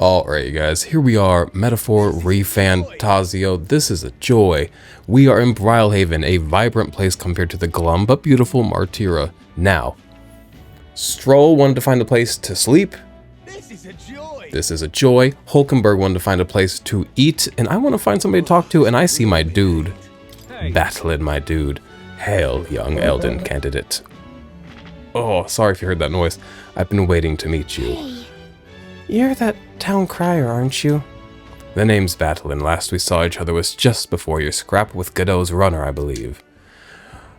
Alright, you guys, here we are, Metaphor ReFantazio. This is a joy. We are in Brylehaven, a vibrant place compared to the glum but beautiful Martira. Now, Stroll wanted to find a place to sleep. This is a joy. This is a joy. Hulkenberg wanted to find a place to eat, and I want to find somebody to talk to, and I see my dude. Battling my dude. Hail, young Elden candidate. Oh, sorry if you heard that noise. I've been waiting to meet you. You're that town crier, aren't you? The name's Battling. Last we saw each other was just before your scrap with Godot's runner, I believe.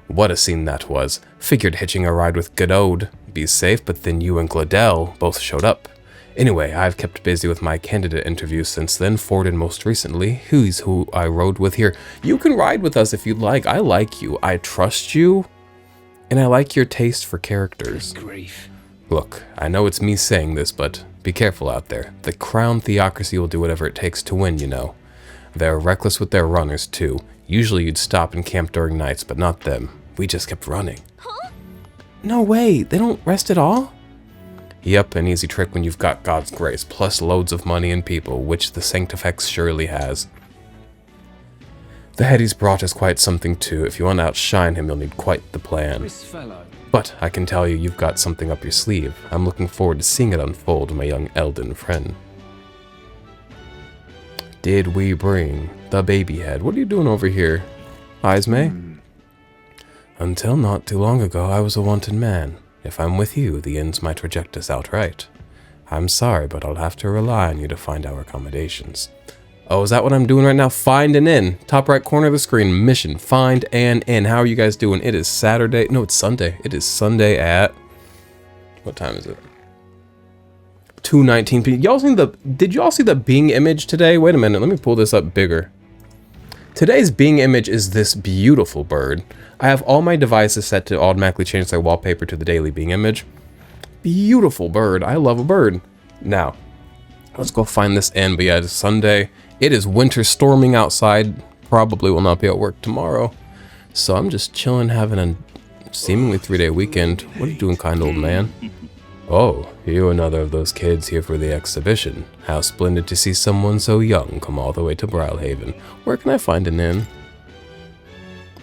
What a scene that was. Figured hitching a ride with Godot be safe, but then you and Gladell both showed up. Anyway, I've kept busy with my candidate interviews since then, Ford and most recently, he's who I rode with here. You can ride with us if you'd like. I like you. I trust you. And I like your taste for characters. Grief. Look, I know it's me saying this, but be careful out there. The crown theocracy will do whatever it takes to win, you know. They're reckless with their runners, too. Usually you'd stop and camp during nights, but not them. We just kept running. Huh? No way, they don't rest at all? Yep, an easy trick when you've got God's grace, plus loads of money and people, which the Sanctifex surely has. The head he's brought is quite something too. If you want to outshine him, you'll need quite the plan. This fellow. But I can tell you, you've got something up your sleeve. I'm looking forward to seeing it unfold, my young Elden friend. Did we bring the baby head? What are you doing over here, Ismay? Until not too long ago, I was a wanted man. If I'm with you, the ends might reject us outright. I'm sorry, but I'll have to rely on you to find our accommodations. Oh, is that what I'm doing right now? Find an inn. Top right corner of the screen. Mission. Find an inn. How are you guys doing? It is Saturday. No, it's Sunday. It is Sunday at... What time is it? 2:19 p.m. Y'all seen the... Did y'all see the Bing image today? Wait a minute. Let me pull this up bigger. Today's Bing image is this beautiful bird. I have all my devices set to automatically change their wallpaper to the daily Bing image. Beautiful bird. I love a bird. Now, let's go find this inn. But yeah, it's Sunday. It is winter storming outside. Probably will not be at work tomorrow. So I'm just chilling, having a seemingly 3-day weekend. What are you doing, kind old man? Oh, you another of those kids here for the exhibition. How splendid to see someone so young come all the way to Brylehaven. Where can I find an inn?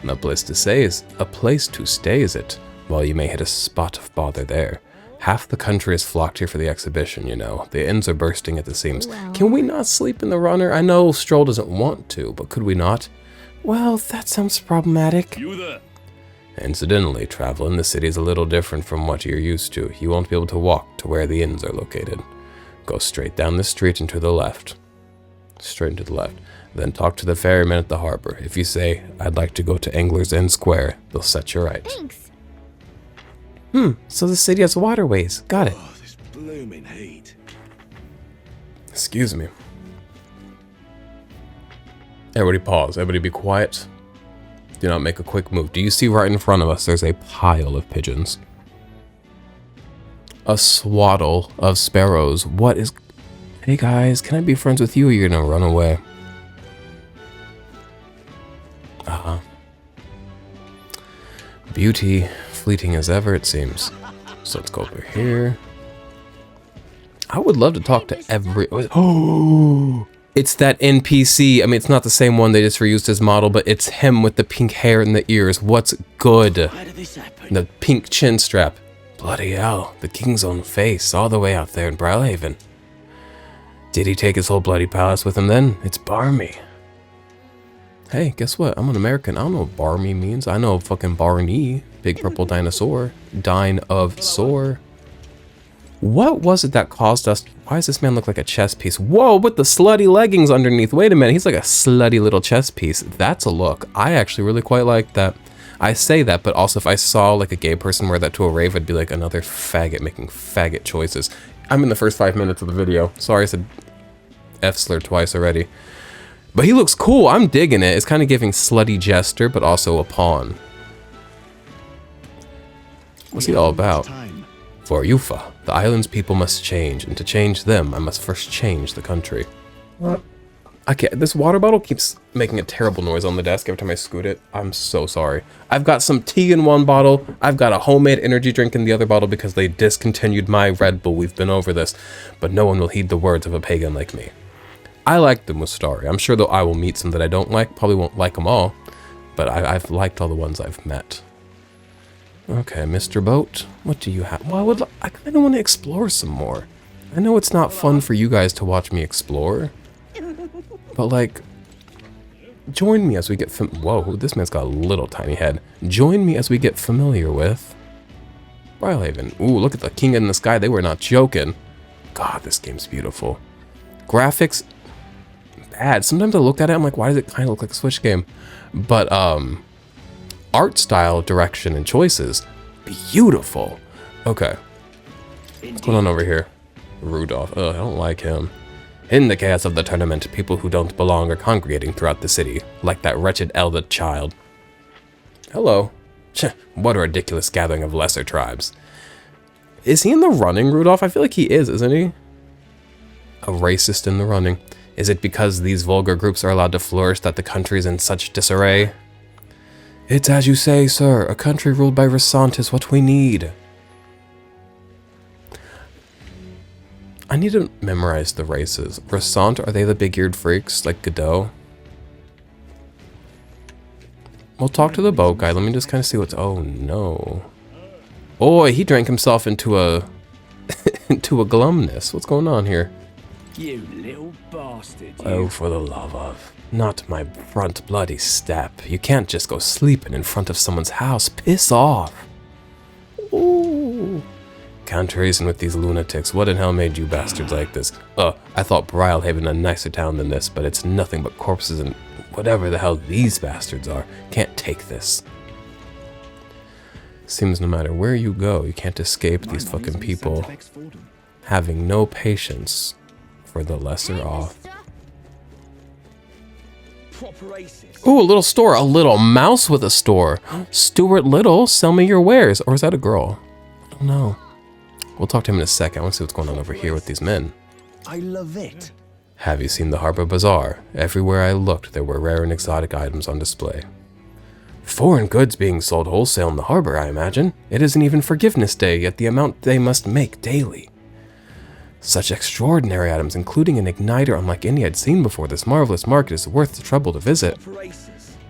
A place to stay, is it? Well, you may hit a spot of bother there. Half the country is flocked here for the exhibition, you know. The inns are bursting at the seams. Well. Can we not sleep in the runner? I know Stroll doesn't want to, but could we not? Well, that sounds problematic. You there. Incidentally, travel in the city is a little different from what you're used to. You won't be able to walk to where the inns are located. Go straight down the street and to the left. Straight into the left. Then talk to the ferryman at the harbor. If you say, I'd like to go to Angler's End Square, they'll set you right. Thanks. So the city has waterways. Got it. Oh, this blooming heat. Excuse me. Everybody pause. Everybody be quiet. Do not make a quick move. Do you see right in front of us, there's a pile of pigeons. A swaddle of sparrows. What is... Hey guys, can I be friends with you or you're gonna run away? Beauty, fleeting as ever it seems. So let's go over here. I would love to talk to every... Oh! It's that NPC. I mean, it's not the same one. They just reused his model, but it's him with the pink hair and the ears. What's good? How did this happen? The pink chin strap. Bloody hell. The king's own face. All the way out there in Brylehaven. Did he take his whole bloody palace with him then? It's barmy. Hey, guess what? I'm an American. I don't know what barmy means. I know fucking Barney. Big purple dinosaur. Dine of sore. What was it that caused us... Why does this man look like a chess piece? Whoa, with the slutty leggings underneath. Wait a minute, he's like a slutty little chess piece. That's a look. I actually really quite like that. I say that, but also if I saw like a gay person wear that to a rave, I'd be like another faggot making faggot choices. I'm in the first 5 minutes of the video. Sorry I said F-slur twice already. But he looks cool. I'm digging it. It's kind of giving slutty jester, but also a pawn. What's he all about? For Yufa, the island's people must change, and to change them, I must first change the country. Okay, this water bottle keeps making a terrible noise on the desk every time I scoot it. I'm so sorry. I've got some tea in one bottle. I've got a homemade energy drink in the other bottle because they discontinued my Red Bull. We've been over this, but no one will heed the words of a pagan like me. I like the Mustari. I'm sure though I will meet some that I don't like. Probably won't like them all, but I've liked all the ones I've met. Okay, Mr. Boat, what do you have? Well, I kind of want to explore some more. I know it's not fun for you guys to watch me explore, but like, join me as we get whoa, this man's got a little tiny head. Join me as we get familiar with Brylehaven. Ooh, look at the king in the sky. They were not joking. God, this game's beautiful. Graphics, bad. Sometimes I look at it, I'm like, why does it kind of look like a Switch game? But art style, direction, and choices, beautiful. Okay, what's going on over here? Rudolph. Ugh, I don't like him. In the chaos of the tournament, people who don't belong are congregating throughout the city, like that wretched elder child. Hello. Tch, what a ridiculous gathering of lesser tribes. Is he in the running, Rudolph? I feel like he is, isn't he? A racist in the running. Is it because these vulgar groups are allowed to flourish that the country is in such disarray? It's as you say, sir. A country ruled by ReFantazio is what we need. I need to memorize the races. ReFantazio, are they the big-eared freaks like Godot? We'll talk to the boat guy. Let me just kind of see what's... Oh, no. Oh, he drank himself into a... into a glumness. What's going on here? You little bastard. Oh, for the love of... Not my front bloody step. You can't just go sleeping in front of someone's house. Piss off. Ooh. Can't reason with these lunatics. What in hell made you bastards like this? I thought Brylehaven a nicer town than this, but it's nothing but corpses and whatever the hell these bastards are. Can't take this. Seems no matter where you go, you can't escape these fucking people having no patience for the lesser off. Ooh, a little store. A little mouse with a store. Stuart Little, sell me your wares. Or is that a girl? I don't know. We'll talk to him in a second. I want to see what's going on over here with these men. I love it. Have you seen the Harbor Bazaar? Everywhere I looked, there were rare and exotic items on display. Foreign goods being sold wholesale in the harbor, I imagine. It isn't even Forgiveness Day, yet the amount they must make daily. Such extraordinary items, including an igniter unlike any I'd seen before. This marvelous market is worth the trouble to visit.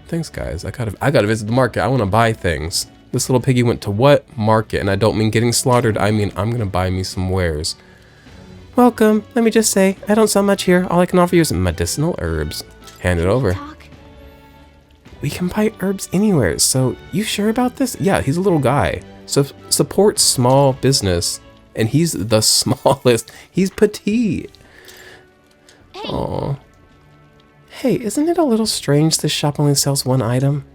Thanks, guys. I gotta visit the market. I want to buy things. This little piggy went to what market? And I don't mean getting slaughtered. I mean I'm gonna buy me some wares. Welcome. Let me just say, I don't sell much here. All I can offer you is medicinal herbs. Hand it over. We can buy herbs anywhere. So you sure about this? Yeah, he's a little guy. So support small business. And he's the smallest. He's petite. Aww. Hey, isn't it a little strange this shop only sells one item?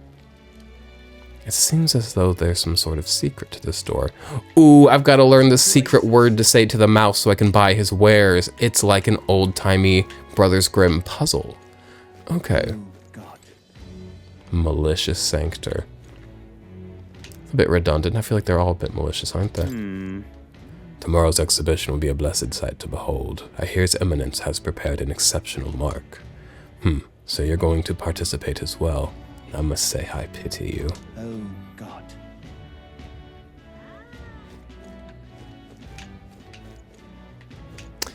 It seems as though there's some sort of secret to this store. Ooh, I've got to learn the secret word to say to the mouse so I can buy his wares. It's like an old-timey Brothers Grimm puzzle. Okay. Malicious Sanctor. A bit redundant. I feel like they're all a bit malicious, aren't they? Tomorrow's exhibition will be a blessed sight to behold. I hear His Eminence has prepared an exceptional mark. So you're going to participate as well. I must say I pity you. Oh, God.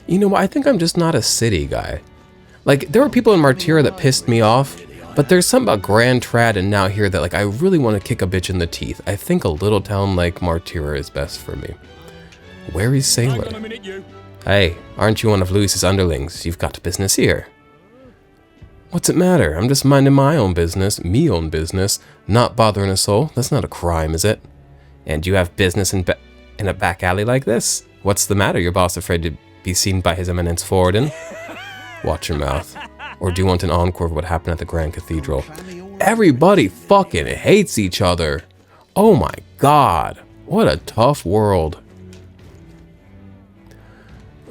You know what? I think I'm just not a city guy. Like, there were people in Martyra that pissed me off, but there's something about Grand Trad and now here that, like, I really want to kick a bitch in the teeth. I think a little town like Martyra is best for me. Wary Sailor. Hey, aren't you one of Louis's underlings? You've got business here. What's it matter? I'm just minding my own business, not bothering a soul. That's not a crime, is it? And you have business in a back alley like this? What's the matter? Your boss afraid to be seen by His Eminence Forden? Watch your mouth. Or do you want an encore of what happened at the Grand Cathedral? Everybody fucking hates each other. Oh my God. What a tough world.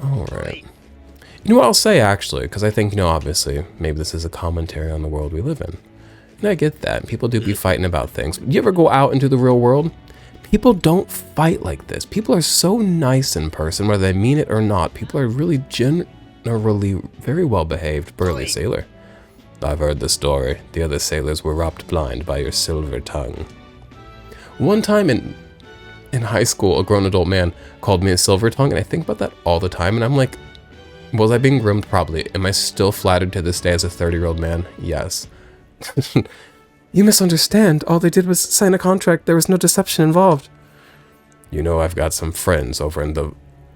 Alright. You know what I'll say, actually, because I think, you know, obviously, maybe this is a commentary on the world we live in. And I get that. People do be fighting about things. You ever go out into the real world? People don't fight like this. People are so nice in person, whether they mean it or not. People are really a really very well-behaved burly sailor. I've heard the story. The other sailors were robbed blind by your silver tongue. One time in high school, a grown adult man called me a silver tongue, and I think about that all the time, and I'm like, was I being groomed? Probably. Am I still flattered to this day as a 30-year-old man? Yes. You misunderstand. All they did was sign a contract. There was no deception involved. You know, I've got some friends over in the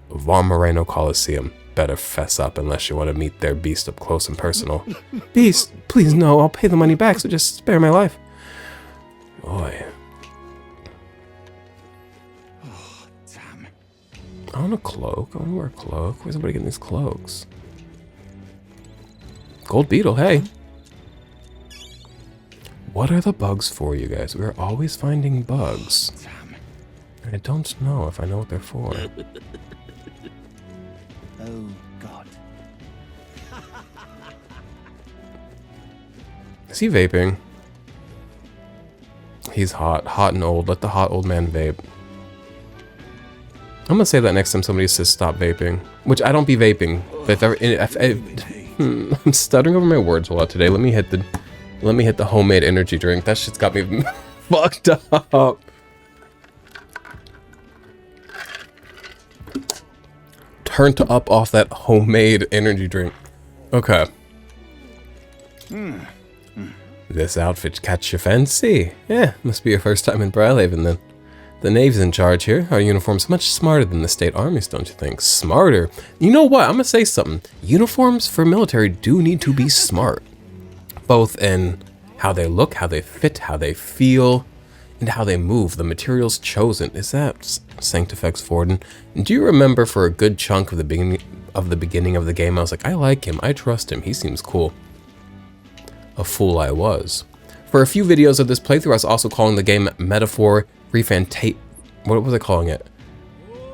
Von Moreno Coliseum. Better fess up unless you want to meet their beast up close and personal. Beast? Please no, I'll pay the money back, so just spare my life. Boy. Oh, damn. I want a cloak. I want to wear a cloak. Where's everybody getting these cloaks? Gold beetle, hey. What are the bugs for, you guys? We're always finding bugs. Damn. I don't know if I know what they're for. Oh, God. Is he vaping? He's hot. Hot and old. Let the hot old man vape. I'm gonna say that next time somebody says stop vaping. Which I don't be vaping. But I'm stuttering over my words a lot today. Let me hit the homemade energy drink. That shit's got me fucked up. Turned up off that homemade energy drink. Okay. This outfit catch your fancy? Yeah, must be your first time in Brylehaven then. The Navy's in charge here. Our uniform's much smarter than the state armies, don't you think? Smarter? You know what? I'm gonna say something. Uniforms for military do need to be smart. Both in how they look, how they fit, how they feel, and how they move. The materials chosen. Is that Sanctifex Forden? Do you remember for a good chunk of the beginning of the game, I was like, I like him, I trust him, he seems cool. A fool I was. For a few videos of this playthrough, I was also calling the game Metaphor what was I calling it?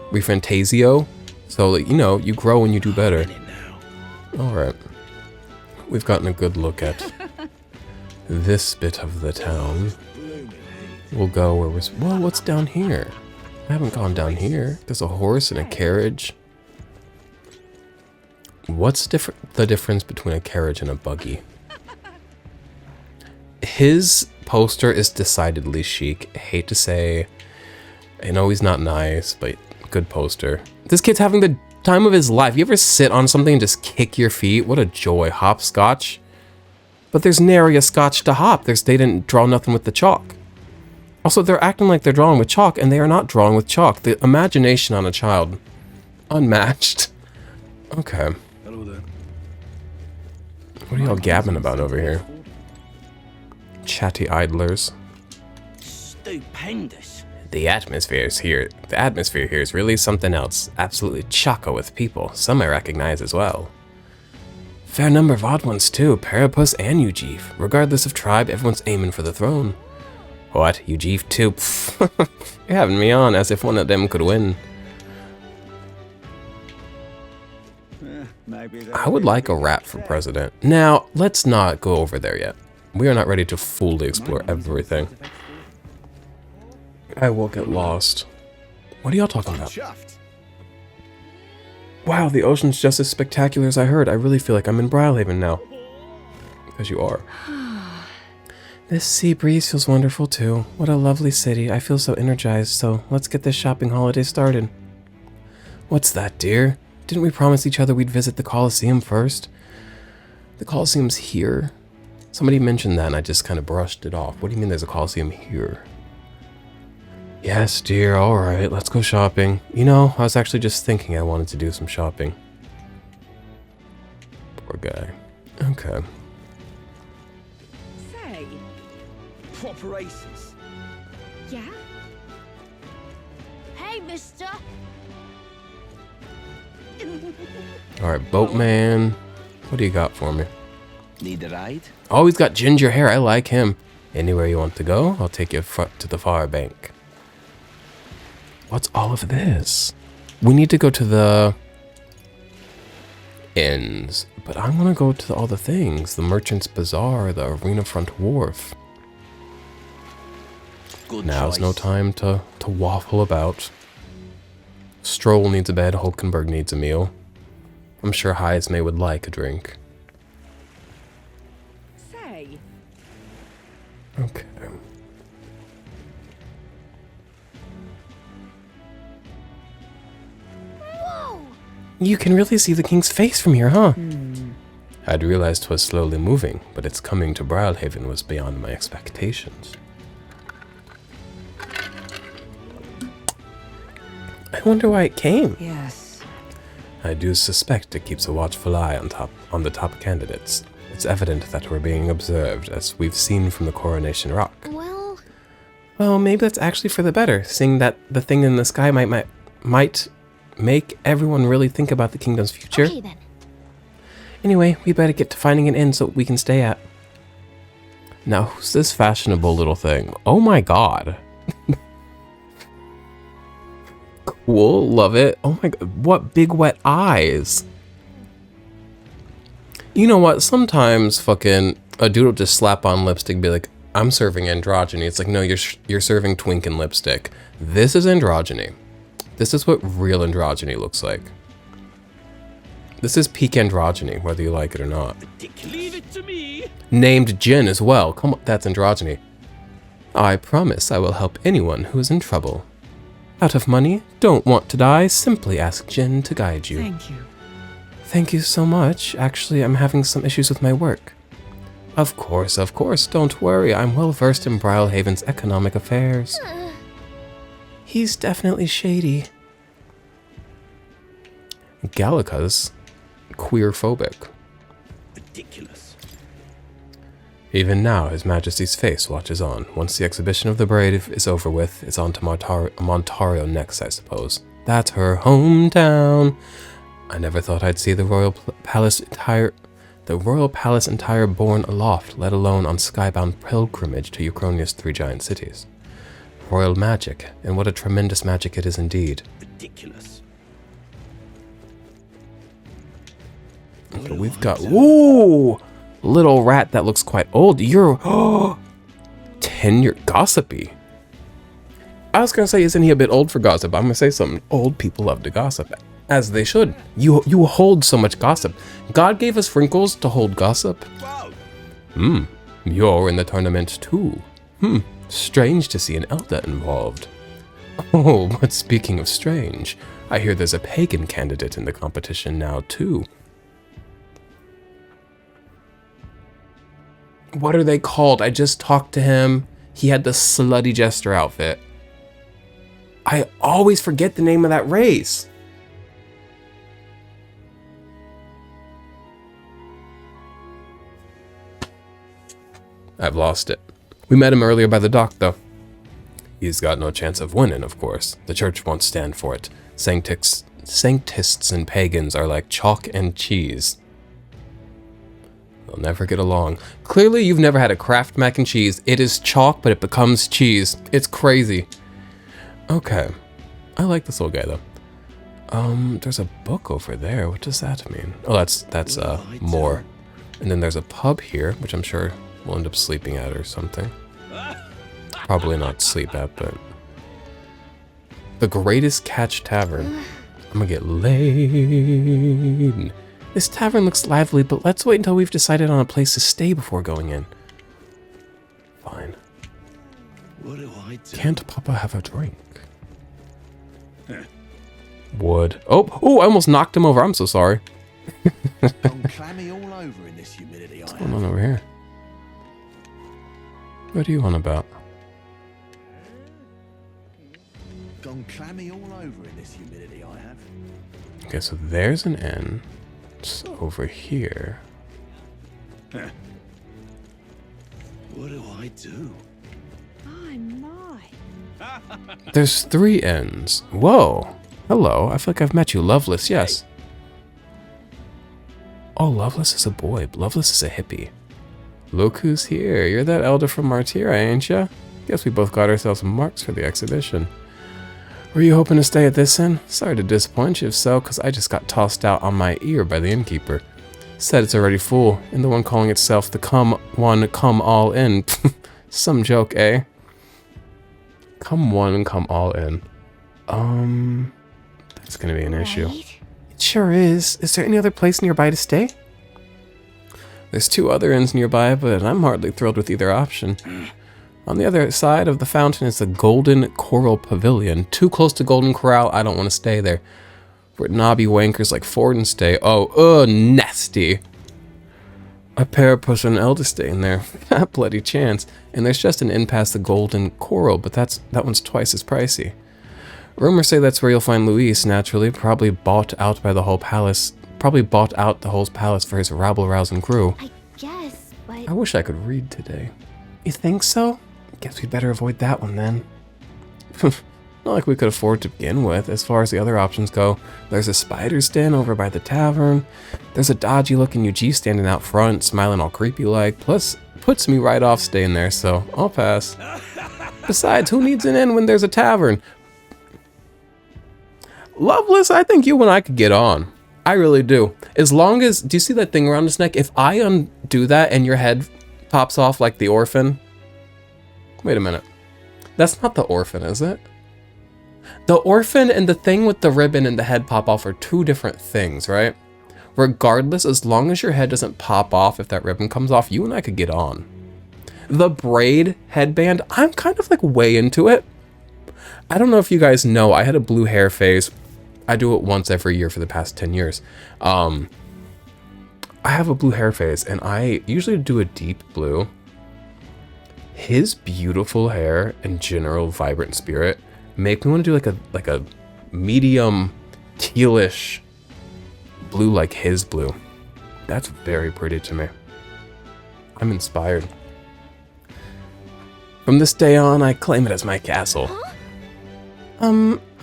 ReFantazio? So, like, you know, you grow and you do better. Alright. We've gotten a good look at this bit of the town. We'll go where we're... Whoa, what's down here? I haven't gone down here. There's a horse and a carriage. What's the difference between a carriage and a buggy? His poster is decidedly chic. I hate to say, I know he's not nice, but good poster. This kid's having the time of his life. You ever sit on something and just kick your feet? What a joy. Hopscotch. But there's nary a scotch to hop. They didn't draw nothing with the chalk. Also, they're acting like they're drawing with chalk, and they are not drawing with chalk. The imagination on a child. Unmatched. Okay. Hello there. What are y'all gabbing about over here? Chatty idlers. Stupendous. The atmosphere here is really something else. Absolutely choco with people. Some I recognize as well. Fair number of odd ones too. Parapus and Ujeef. Regardless of tribe, everyone's aiming for the throne. What? Ujeef too? You're having me on as if one of them could win. I would like a rat for president. Now, let's not go over there yet. We are not ready to fully explore everything. I will get lost. What are y'all talking about? Wow, the ocean's just as spectacular as I heard. I really feel like I'm in Brylehaven now. Because you are. This sea breeze feels wonderful too. What a lovely city. I feel so energized, so let's get this shopping holiday started. What's that, dear? Didn't we promise each other we'd visit the Coliseum first? The Coliseum's here. Somebody mentioned that and I just kind of brushed it off. What do you mean there's a Coliseum here? Yes, dear, alright, let's go shopping. You know, I was actually just thinking I wanted to do some shopping. Poor guy. Okay. Say. Proper aces. Yeah? Hey, mister. Alright, boatman. What do you got for me? Need a ride? Oh, he's got ginger hair. I like him. Anywhere you want to go, I'll take you to the far bank. What's all of this? We need to go to the inns, but I want to go to all the things. The Merchant's Bazaar, the Arena Front Wharf. Good Now's choice. no time to waffle about. Stroll needs a bed, Hulkenberg needs a meal. I'm sure High as May would like a drink. Say. Okay. Whoa! You can really see the king's face from here, huh? I'd realized 'twas slowly moving, but its coming to Brilhaven was beyond my expectations. I wonder why it came. Yes. I do suspect it keeps a watchful eye on the top candidates. It's evident that we're being observed, as we've seen from the Coronation Rock. Well, maybe that's actually for the better, seeing that the thing in the sky might make everyone really think about the kingdom's future. Okay then. Anyway, we better get to finding an inn so we can stay at. Now, who's this fashionable little thing? Oh my god. Cool, love it. Oh my god, what big wet eyes. You know what, sometimes fucking a dude will just slap on lipstick and be like, I'm serving androgyny. It's like, no, you're serving twink and lipstick. This is androgyny. This is what real androgyny looks like. This is peak androgyny, whether you like it or not. Leave it to me. Named Jin as well. Come on, that's androgyny. I promise I will help anyone who is in trouble. Out of money, don't want to die, simply ask Jin to guide you. Thank you. Thank you so much. Actually, I'm having some issues with my work. Of course, don't worry. I'm well versed in Brilhaven's economic affairs. He's definitely shady. Gallica's queer-phobic. Ridiculous. Even now, His Majesty's face watches on. Once the exhibition of the braid is over with, it's on to Montario next, I suppose. That's her hometown. I never thought I'd see the Royal Palace entire borne aloft, let alone on skybound pilgrimage to Uchronia's 3 giant cities. Royal magic, and what a tremendous magic it is indeed. Ridiculous. Okay, we've got, ooh, little rat that looks quite old. You're, tenure gossipy. I was gonna say, isn't he a bit old for gossip? I'm gonna say something. Old people love to gossip, as they should. You hold so much gossip. God gave us wrinkles to hold gossip. Whoa. You're in the tournament too. Strange to see an elder involved. Oh, but speaking of strange, I hear there's a pagan candidate in the competition now too. What are they called? I just talked to him. He had the slutty jester outfit. I always forget the name of that race. I've lost it. We met him earlier by the dock, though. He's got no chance of winning, of course. The church won't stand for it. Sanctists and pagans are like chalk and cheese. They'll never get along. Clearly, you've never had a Kraft mac and cheese. It is chalk, but it becomes cheese. It's crazy. Okay. I like this little guy, though. There's a book over there. What does that mean? Oh, that's more. And then there's a pub here, which I'm sure we'll end up sleeping at or something. Probably not sleep at, but... The Greatest Catch Tavern. I'm gonna get laid. This tavern looks lively, but let's wait until we've decided on a place to stay before going in. Fine. What do I do? Can't Papa have a drink? Would. Oh, I almost knocked him over. I'm so sorry. Gone clammy all over in this humidity. What's going on over here? What are you on about? Gone clammy all over in this humidity. I have. Okay, so there's an inn. It's over here. What do I do? My, my. There's 3 inns. Whoa. Hello. I feel like I've met you. Loveless, yes. Oh, Loveless is a boy. Loveless is a hippie. Look who's here. You're that elder from Martyra, ain't ya? Guess we both got ourselves marks for the exhibition. Were you hoping to stay at this inn? Sorry to disappoint you if so, because I just got tossed out on my ear by the innkeeper. Said it's already full, and the one calling itself the come all in. Some joke, eh? Come one, come all in. That's gonna be an issue. Right. sure is. Is there any other place nearby to stay? There's 2 other inns nearby, but I'm hardly thrilled with either option. On the other side of the fountain is the Golden Coral Pavilion. Too close to Golden Corral, I don't want to stay there. Where knobby wankers like Forden stay. Oh, nasty. A pair push an elder stay in there. Bloody chance. And there's just an inn past the Golden Coral, but that one's twice as pricey. Rumors say that's where you'll find Luis, naturally. Probably bought out the whole palace for his rabble-rousing crew. I guess, but... I wish I could read today. You think so? Guess we'd better avoid that one then. Not like we could afford to begin with. As far as the other options go, there's a spider's den over by the tavern. There's a dodgy looking UG standing out front, smiling all creepy like, plus puts me right off staying there, so I'll pass. Besides, who needs an inn when there's a tavern? Loveless, I think you and I could get on. I really do. As long as, do you see that thing around his neck? If I undo that and your head pops off like the orphan. Wait a minute. That's not the orphan, is it? The orphan and the thing with the ribbon and the head pop off are 2 different things, right? Regardless, as long as your head doesn't pop off if that ribbon comes off, you and I could get on. The braid headband, I'm kind of like way into it. I don't know if you guys know, I had a blue hair phase. I do it once every year for the past 10 years. I have a blue hair phase and I usually do a deep blue. His beautiful hair and general vibrant spirit make me want to do like a medium tealish blue like his blue. That's very pretty to me. I'm inspired. From this day on, I claim it as my castle.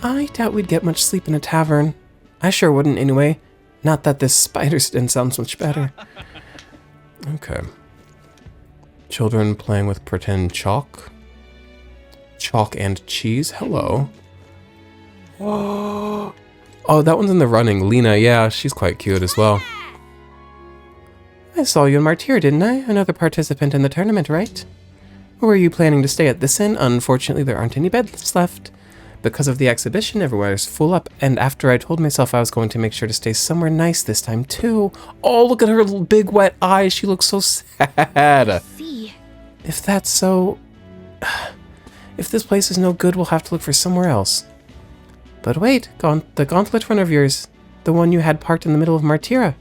I doubt we'd get much sleep in a tavern. I sure wouldn't anyway. Not that this spider's den sounds much better. Okay. Children playing with pretend chalk. Chalk and cheese. Hello. Oh, that one's in the running. Lena, yeah, she's quite cute as well. I saw you in Martyr, didn't I? Another participant in the tournament, right? Were you planning to stay at this inn? Unfortunately, there aren't any beds left. Because of the exhibition, everywhere is full up, and after I told myself I was going to make sure to stay somewhere nice this time, too. Oh, look at her little big wet eyes. She looks so sad. See. If that's so... If this place is no good, we'll have to look for somewhere else. But wait, the gauntlet runner of yours, the one you had parked in the middle of Martyra.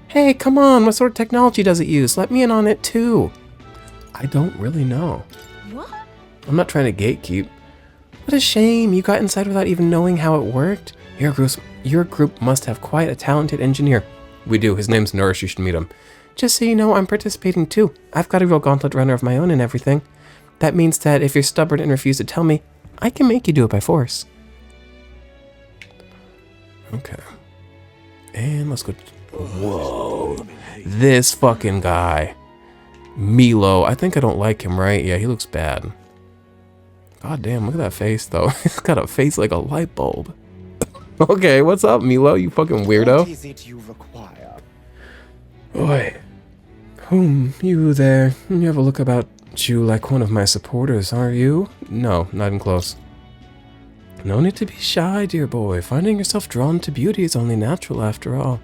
Hey, come on, what sort of technology does it use? Let me in on it, too. I don't really know. What? I'm not trying to gatekeep. What a shame, you got inside without even knowing how it worked. Your group must have quite a talented engineer. We do, his name's Nourish, you should meet him. Just so you know, I'm participating too. I've got a real gauntlet runner of my own and everything. That means that if you're stubborn and refuse to tell me, I can make you do it by force. Okay. And let's go. Whoa. This fucking guy. Milo. I think I don't like him, right? Yeah, he looks bad. God damn, look at that face, though. He's got a face like a light bulb. Okay, what's up, Milo? You fucking weirdo. What is it you require? Oi. You there. You have a look about you like one of my supporters, are you? No, not even close. No need to be shy, dear boy. Finding yourself drawn to beauty is only natural after all.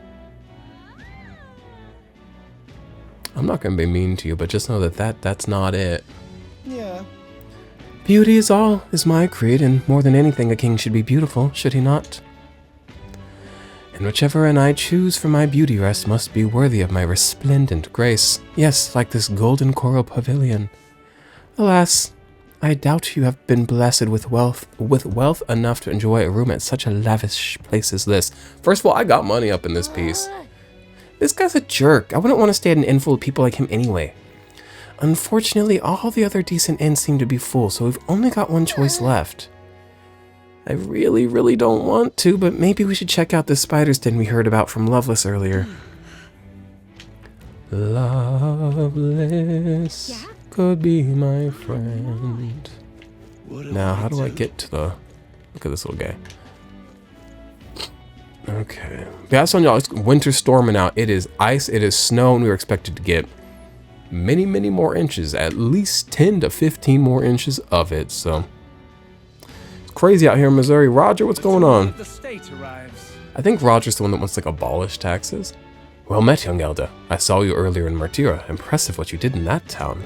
I'm not gonna be mean to you, but just know that's not it. Yeah. Beauty is my creed, and more than anything, a king should be beautiful, should he not? And whichever inn I choose for my beauty rest must be worthy of my resplendent grace. Yes, like this golden coral pavilion. Alas, I doubt you have been blessed with wealth enough to enjoy a room at such a lavish place as this. First of all, I got money up in this piece. This guy's a jerk. I wouldn't want to stay at an inn full of people like him anyway. Unfortunately, all the other decent inns seem to be full, so we've only got one choice left. I really, really don't want to, but maybe we should check out this spider's den we heard about from Loveless earlier. Loveless could be my friend. Now, how do I get to the... Look at this little guy. Okay. Yeah, so y'all, it's winter storming out. It is ice, it is snow, and we were expected to get many, many more inches, at least 10 to 15 more inches of it, so it's crazy out here in Missouri. Roger, what's going on? The state arrives. I think Roger's the one that wants to, like, abolish taxes. Well met, young elder. I saw you earlier in Martira. Impressive what you did in that town.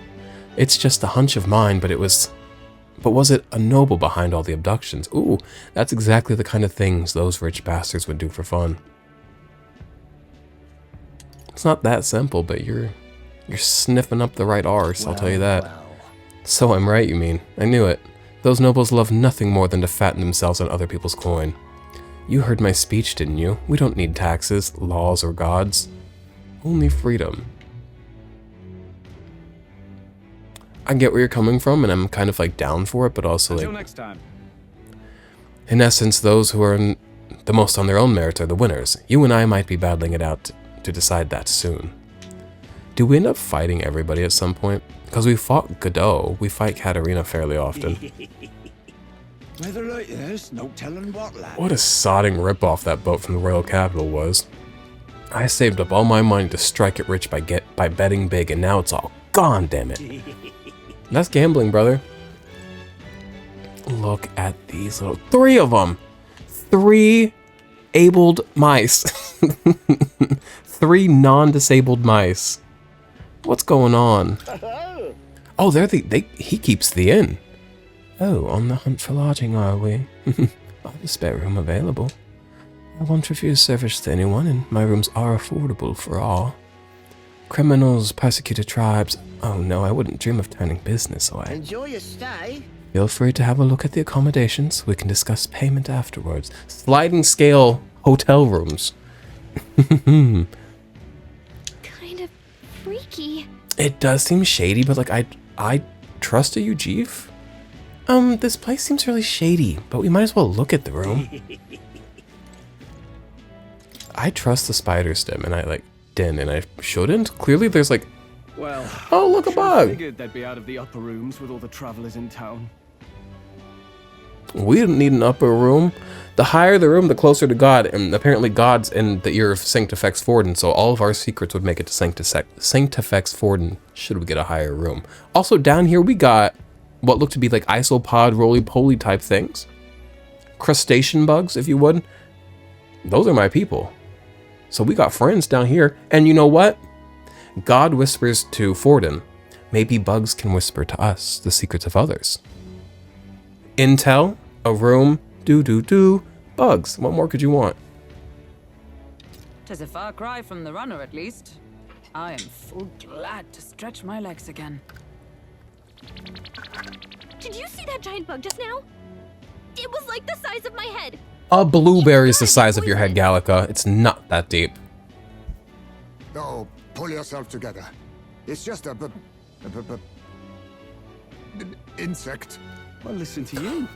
It's just a hunch of mine, but was it a noble behind all the abductions? Ooh, that's exactly the kind of things those rich bastards would do for fun. It's not that simple, but you're sniffing up the right arse, I'll tell you that. So I'm right, you mean. I knew it. Those nobles love nothing more than to fatten themselves on other people's coin. You heard my speech, didn't you? We don't need taxes, laws, or gods. Only freedom. I get where you're coming from, and I'm kind of, like, down for it, but also, Until like... next time. In essence, those who are the most on their own merit are the winners. You and I might be battling it out to decide that soon. Do we end up fighting everybody at some point? Because we fought Godot, we fight Katarina fairly often. Weather like this, no telling what, lad. What a sodding ripoff that boat from the Royal Capital was. I saved up all my money to strike it rich by betting big, and now it's all gone, damn it. That's gambling, brother. Look at these little... 3 of them! 3 abled mice. 3 non-disabled mice. What's going on? Oh, he keeps the inn. Oh, on the hunt for lodging, are we? I have a spare room available. I won't refuse service to anyone, and my rooms are affordable for all. Criminals, persecuted tribes. Oh no, I wouldn't dream of turning business away. Enjoy your stay. Feel free to have a look at the accommodations. We can discuss payment afterwards. Sliding scale hotel rooms. Kind of freaky. It does seem shady, but like I trust you, Jeef. This place seems really shady, but we might as well look at the room. I trust the spider stem, and I shouldn't. Clearly, there's like, Well, oh look, a I bug. figured they'd be out of the upper rooms with all the travelers in town. We didn't need an upper room. The higher the room, the closer to God, and apparently God's in the ear of Sanctifex Forden, so all of our secrets would make it to Sanctifex Forden should we get a higher room. Also, down here we got what looked to be like isopod, roly-poly type things. Crustacean bugs, if you would. Those are my people. So we got friends down here, and you know what? God whispers to Forden. Maybe bugs can whisper to us the secrets of others. Intel, a room, bugs. What more could you want? 'Tis a far cry from the runner, at least. I am full glad to stretch my legs again. Did you see that giant bug just now? It was like the size of my head. A blueberry is the size of your head, Gallica. It's not that deep. Oh, pull yourself together. It's just a insect. Well, listen to you.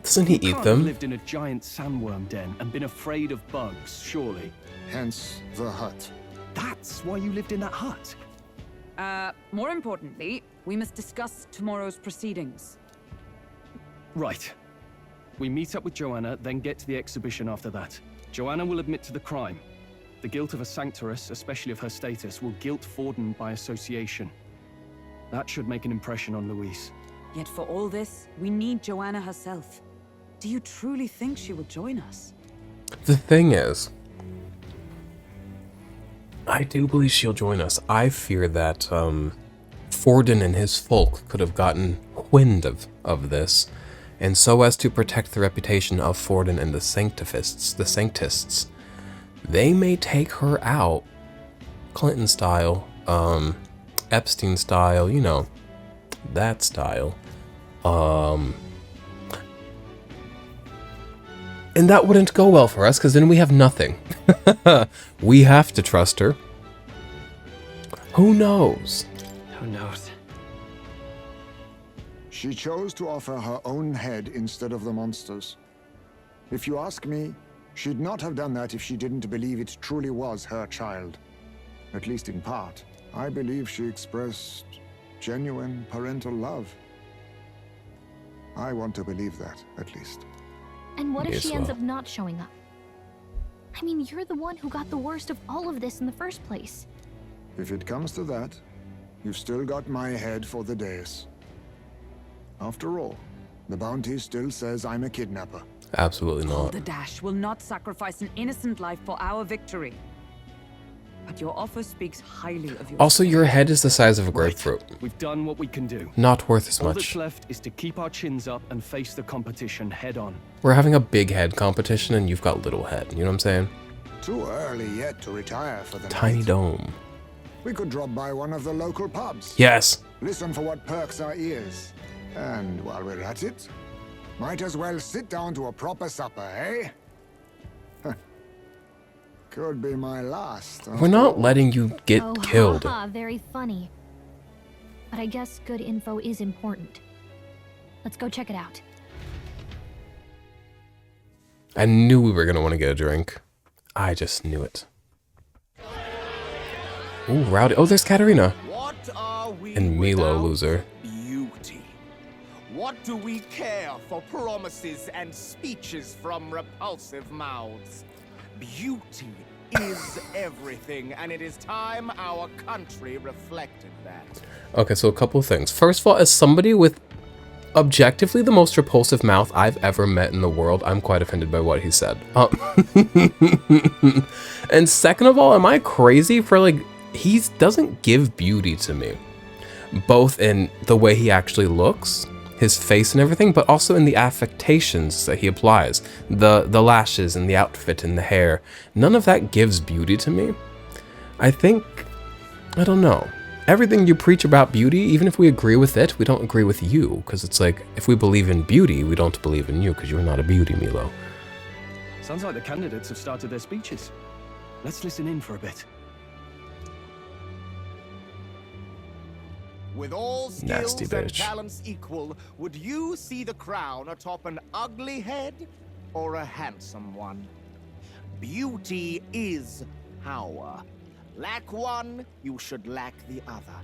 Doesn't he You eat can't have them? lived in a giant sandworm den and been afraid of bugs, surely. Hence the hut. That's why you lived in that hut. More importantly, we must discuss tomorrow's proceedings. Right. We meet up with Joanna, then get to the exhibition after that. Joanna will admit to the crime. The guilt of a sanctoress, especially of her status, will guilt Forden by association. That should make an impression on Louise. Yet for all this, we need Joanna herself. Do you truly think she would join us? The thing is, I do believe she'll join us. I fear that Forden and his folk could have gotten wind of this, and so as to protect the reputation of Forden and the Sanctists, they may take her out, Clinton style, Epstein style, you know, that style. And that wouldn't go well for us, because then we have nothing. We have to trust her. Who knows? Who knows? She chose to offer her own head instead of the monster's. If you ask me, she'd not have done that if she didn't believe it truly was her child. At least in part. I believe she expressed genuine parental love. I want to believe that, at least. And what if Yes, she ends well. up not showing up? I mean, you're the one who got the worst of all of this in the first place. If it comes to that, you've still got my head for the dais. After all, the bounty still says I'm a kidnapper. Absolutely not. Balderdash will not sacrifice an innocent life for our victory. But your offer speaks highly of your. Also, your head is the size of a grapefruit. We've done what we can do. Not worth as All that's much. left is to keep our chins up and face the competition head on. We're having a big head competition and you've got little head. You know what I'm saying? Too early yet to retire for the Tiny night. dome. We could drop by one of the local pubs. Yes. Listen for what perks our ears. And while we're at it, might as well sit down to a proper supper, eh? Could be my last. We're not letting you get Oh, killed. haha, very funny. But I guess good info is important. Let's go check it out. I knew we were going to want to get a drink. I just knew it. Ooh, rowdy. Oh, there's Katarina. What are we And Milo, without loser. Beauty. What do we care for promises and speeches from repulsive mouths? Beauty is everything, and it is time our country reflected that. Okay, so a couple of things. First of all, as somebody with objectively the most repulsive mouth I've ever met in the world, I'm quite offended by what he said. And second of all, am I crazy for like, he doesn't give beauty to me. Both in the way he actually looks, his face and everything, but also in the affectations that he applies. The lashes and the outfit and the hair. None of that gives beauty to me. I think, I don't know. Everything you preach about beauty, even if we agree with it, we don't agree with you. Because it's like, if we believe in beauty, we don't believe in you, because you're not a beauty, Milo. Sounds like the candidates have started their speeches. Let's listen in for a bit. With all Nasty skills and bitch. talents equal, would you see the crown atop an ugly head or a handsome one? Beauty is power. Lack one, you should lack the other.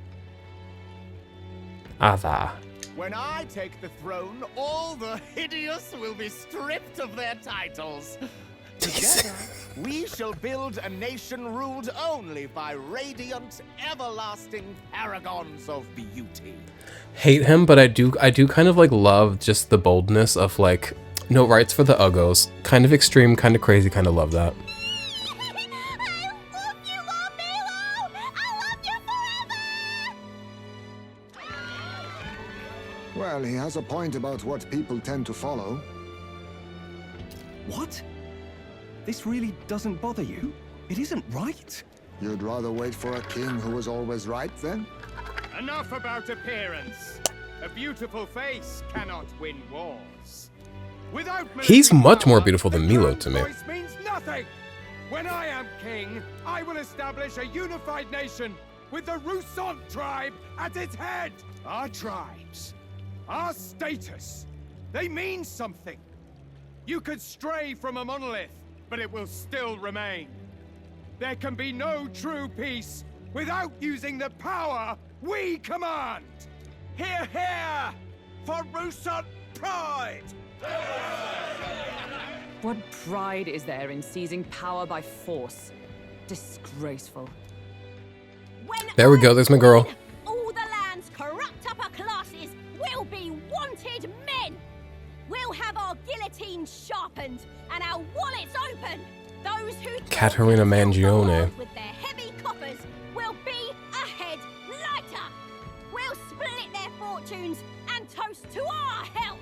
Ava. When I take the throne, all the hideous will be stripped of their titles. Together, we shall build a nation ruled only by radiant, everlasting paragons of beauty. Hate him, but I do kind of like love just the boldness of like, no rights for the uggos. Kind of extreme, kind of crazy, kind of love that. Well, he has a point about what people tend to follow. What? This really doesn't bother you? It isn't right. You'd rather wait for a king who was always right, then? Enough about appearance. A beautiful face cannot win wars. Without He's military much more power, beautiful than the Milo crown's to me. voice means nothing. When I am king, I will establish a unified nation with the Rousant tribe at its head. Our tribes, our status, they mean something. You could stray from a monolith, but it will still remain. There can be no true peace without using the power we command. Hear, hear! For Rousant pride! What pride is there in seizing power by force? Disgraceful. There we go, there's my girl. All the land's corrupt upper classes will be wanted men. We'll have our guillotines sharpened and our wallets open. Those who Katarina Mangione. with their heavy coffers will be a head lighter. We'll split their fortunes and toast to our help.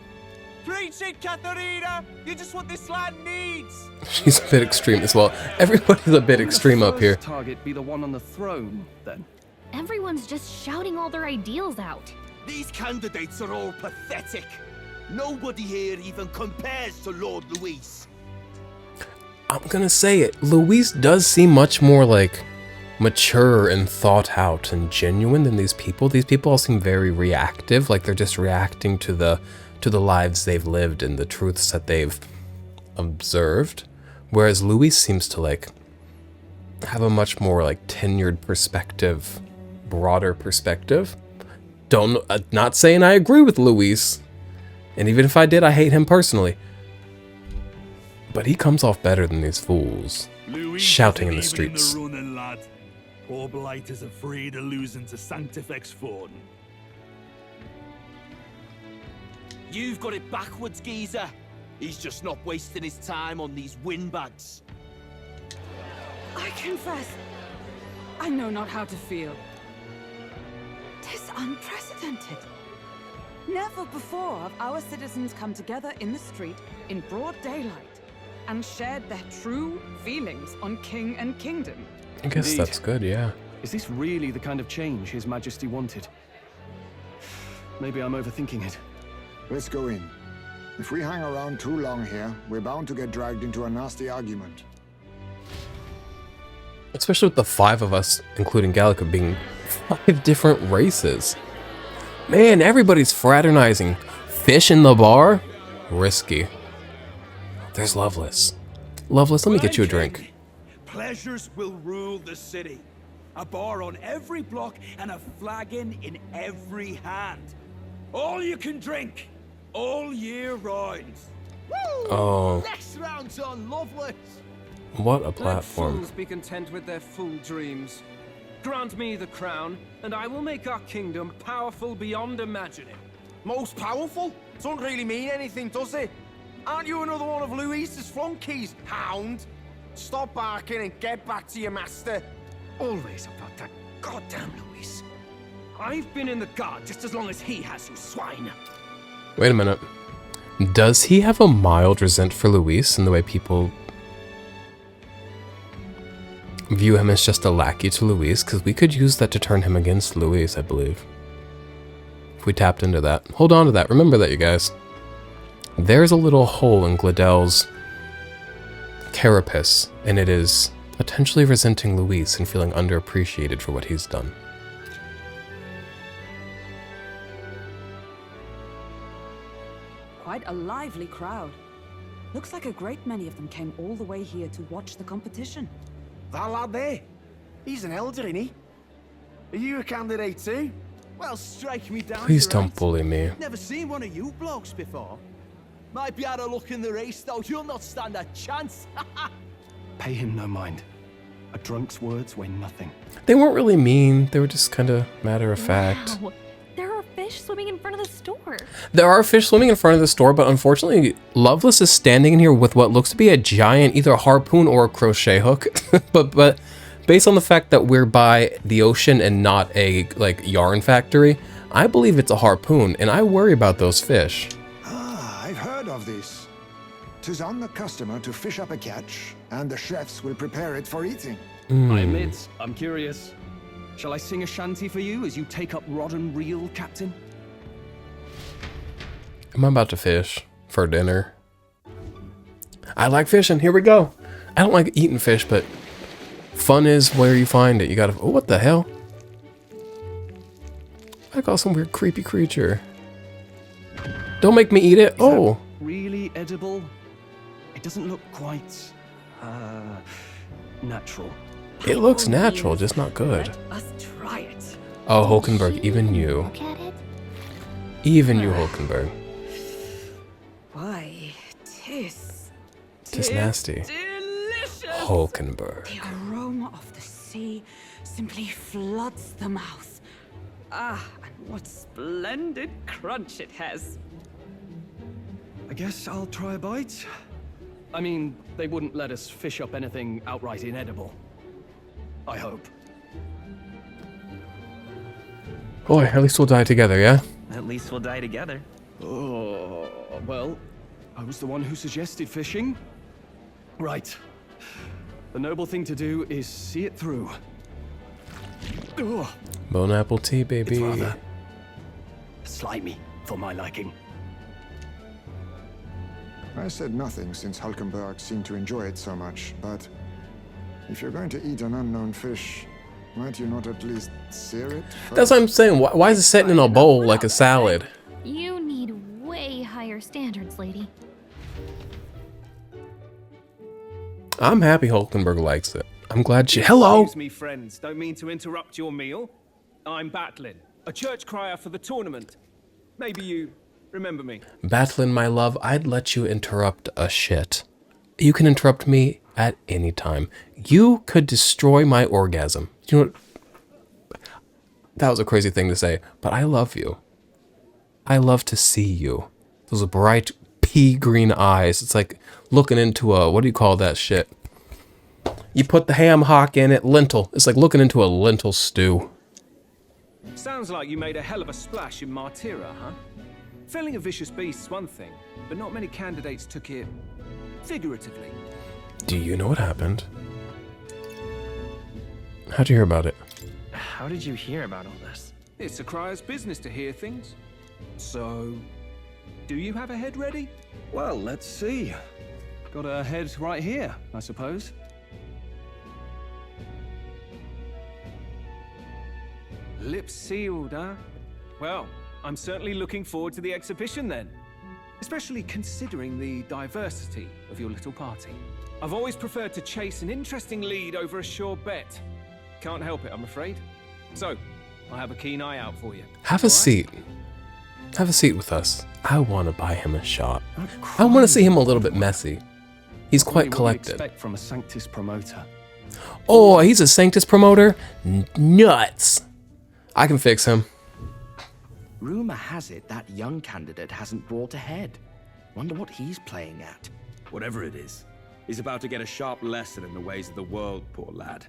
Preach it, Katharina! You just what this land needs! She's a bit extreme as well. Everybody's a bit extreme up here. Target be the one on the throne, then. Everyone's just shouting all their ideals out. These candidates are all pathetic. Nobody here even compares to Lord Luis. I'm gonna say it. Luis does seem much more like mature and thought out and genuine than these people. These people all seem very reactive, like they're just reacting to the lives they've lived and the truths that they've observed. Whereas Luis seems to like have a much more like tenured perspective, broader perspective. Not saying I agree with Luis, and even if I did, I hate him personally. But he comes off better than these fools, shouting in the streets. Running, lad. Poor Blight is afraid of losing to Sanctifex Forden. You've got it backwards, geezer. He's just not wasting his time on these windbags. I confess, I know not how to feel. 'Tis unprecedented. Never before have our citizens come together in the street in broad daylight and shared their true feelings on king and kingdom. I guess Indeed. that's good, yeah. Is this really the kind of change His Majesty wanted? Maybe I'm overthinking it. Let's go in. If we hang around too long here, we're bound to get dragged into a nasty argument. Especially with the 5 of us, including Gallica, being 5 different races. Man, everybody's fraternizing. Fish in the bar? Risky. There's Lovelace. Lovelace, let me get you a drink. Pleasures will rule the city. A bar on every block and a flagon in every hand. All you can drink, all year round. Woo! Oh. Next round's on Lovelace. What a Let platform. fools be content with their fool dreams. Grant me the crown, and I will make our kingdom powerful beyond imagining. Most powerful? Doesn't really mean anything, does it? Aren't you another one of Louise's flunkies, hound? Stop barking and get back to your master. Always about that goddamn Luis. I've been in the guard just as long as he has, you swine. Wait a minute. Does he have a mild resent for Luis in the way people view him as just a lackey to Luis? Because we could use that to turn him against Luis, I believe. If we tapped into that. Hold on to that. Remember that, you guys. There's a little hole in Glidel's carapace, and it is potentially resenting Luis and feeling underappreciated for what he's done. Quite a lively crowd. Looks like a great many of them came all the way here to watch the competition. That lad there, he's an elder, isn't he? Are you a candidate too? Well, strike me down. Please to don't right. bully me. Never seen one of you blokes before. Might be out of luck in the race, though. You'll not stand a chance. Pay him no mind. A drunk's words weigh nothing. They weren't really mean. They were just kind of matter of fact. Wow. There are fish swimming in front of the store. There are fish swimming in front of the store, but unfortunately, Lovelace is standing in here with what looks to be a giant either harpoon or a crochet hook. but based on the fact that we're by the ocean and not a yarn factory, I believe it's a harpoon, and I worry about those fish. Ah, I've heard of this. 'Tis on the customer to fish up a catch, and the chefs will prepare it for eating. I admit, I'm curious. Shall I sing a shanty for you as you take up rod and reel, Captain? I'm about to fish for dinner. I like fishing. Here we go. I don't like eating fish, but fun is where you find it. You gotta... Oh, what the hell? I got some weird creepy creature. Don't make me eat it. Oh. Really edible? It doesn't look quite... natural. It looks natural, just not good. Let us try it. Oh, Hulkenberg, even you. Look at it. Even you, Hulkenberg. Why, tis Tis nasty. delicious. Hulkenberg. The aroma of the sea simply floods the mouth. Ah, and what splendid crunch it has. I guess I'll try a bite. I mean, they wouldn't let us fish up anything outright inedible. I hope. Boy, at least we'll die together, yeah? At least we'll die together. Oh, well, I was the one who suggested fishing. Right. The noble thing to do is see it through. Ugh, Bone apple tea, baby. it's rather slimy for my liking. I said nothing since Hulkenberg seemed to enjoy it so much, but if you're going to eat an unknown fish, might you not at least sear it first? That's what I'm saying. Why is it sitting in a bowl like a salad? You need way higher standards, lady. I'm happy Hulkenberg likes it. I'm glad she... Hello! Excuse me, friends. Don't mean to interrupt your meal. I'm Batlin, a church crier for the tournament. Maybe you remember me. Batlin, my love, I'd let you interrupt a shit. You can interrupt me at any time. You could destroy my orgasm. You know what? That was a crazy thing to say, but I love you. I love to see you. Those bright pea green eyes. It's like looking into a, what do you call that shit? You put the ham hock in it, lentil. It's like looking into a lentil stew. Sounds like you made a hell of a splash in Martyra, huh? Felling a vicious beast's one thing, but not many candidates took it figuratively. Do you know what happened? How'd you hear about it? How did you hear about all this? It's a crier's business to hear things. So, do you have a head ready? Well, let's see. Got a head right here, I suppose. Lips sealed, huh? Well, I'm certainly looking forward to the exhibition then. Especially considering the diversity of your little party. I've always preferred to chase an interesting lead over a sure bet. Can't help it, I'm afraid. So, I'll have a keen eye out for you. Have a seat. Have a seat with us. I want to buy him a shot. I want to see him a little bit messy. He's quite collected. Expect from a Sanctus promoter. Oh, he's a Sanctus promoter? Nuts. I can fix him. Rumor has it that young candidate hasn't brought ahead. Wonder what he's playing at. Whatever it is, he's about to get a sharp lesson in the ways of the world, poor lad.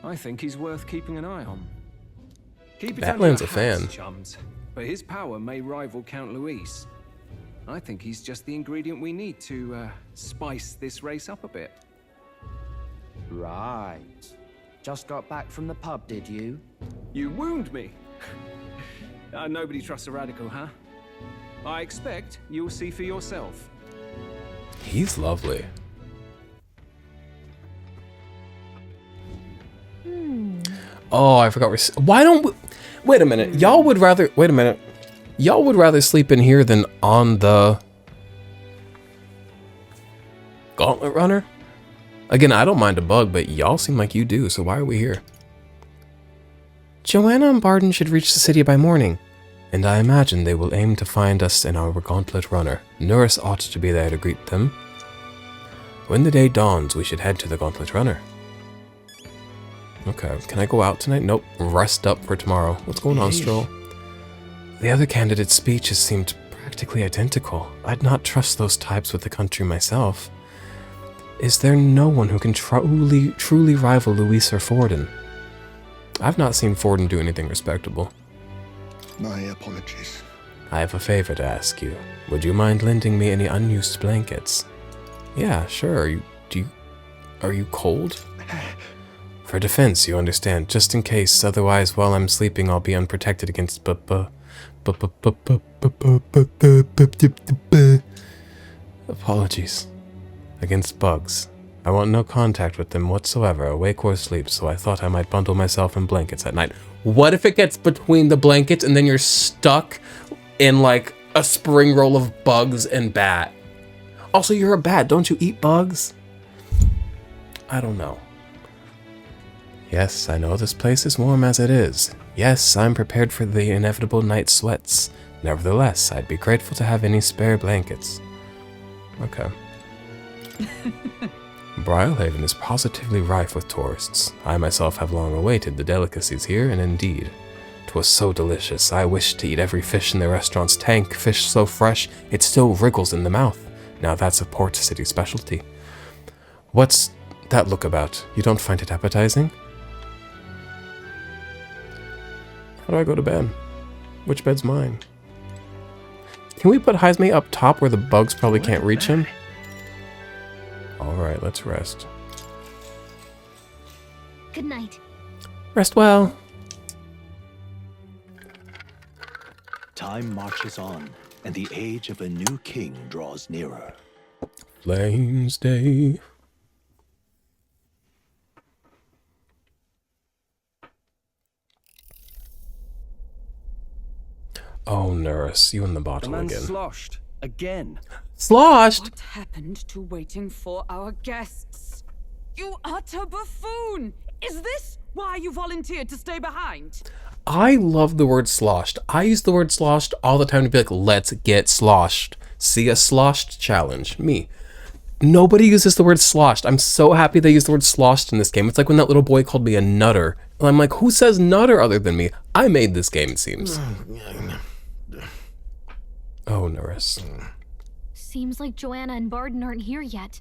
I think he's worth keeping an eye on. Keep it Batman's under a fan. hats, chums, but his power may rival Count Luis. I think he's just the ingredient we need to spice this race up a bit. Right. Just got back from the pub, did you? You wound me. Nobody trusts a radical, huh? I expect you'll see for yourself. He's lovely. Oh, I forgot. Why don't we... Wait a minute. Y'all would rather... Wait a minute. Y'all would rather sleep in here than on the... Gauntlet Runner? Again, I don't mind a bug, but y'all seem like you do, so why are we here? Joanna and Barden should reach the city by morning, and I imagine they will aim to find us in our Gauntlet Runner. Nurse ought to be there to greet them. When the day dawns, we should head to the Gauntlet Runner. Okay, can I go out tonight? Nope, rest up for tomorrow. What's going on, Stroll? The other candidates' speeches seemed practically identical. I'd not trust those types with the country myself. Is there no one who can truly rival Luis or Forden? I've not seen Forden do anything respectable. My apologies. I have a favor to ask you. Would you mind lending me any unused blankets? Yeah, sure. Are you cold? For defense, you understand, just in case, otherwise while I'm sleeping I'll be unprotected against apologies. Against bugs. I want no contact with them whatsoever, awake or asleep, so I thought I might bundle myself in blankets at night. What if it gets between the blankets and then you're stuck in like a spring roll of bugs and bat? Also, you're a bat, don't you eat bugs? I don't know. Yes, I know this place is warm as it is. Yes, I'm prepared for the inevitable night sweats. Nevertheless, I'd be grateful to have any spare blankets. Okay. Briarhaven is positively rife with tourists. I myself have long awaited the delicacies here, and indeed, 'twas so delicious. I wished to eat every fish in the restaurant's tank, fish so fresh it still wriggles in the mouth. Now that's a Port City specialty. What's that look about? You don't find it appetizing? How do I go to bed? Which bed's mine? Can we put Heisme up top where the bugs probably can't reach him? Alright, let's rest. Good night. Rest well. Time marches on, and the age of a new king draws nearer. Flames Day. Oh, nurse, you in the bottle The man's again. sloshed. Again. Sloshed? What happened to waiting for our guests? You utter buffoon! Is this why you volunteered to stay behind? I love the word sloshed. I use the word sloshed all the time to be like, let's get sloshed. See a sloshed challenge. Me. Nobody uses the word sloshed. I'm so happy they use the word sloshed in this game. It's like when that little boy called me a nutter. And I'm like, who says nutter other than me? I made this game, it seems. Oh, nurse. Seems like Joanna and Barden aren't here yet.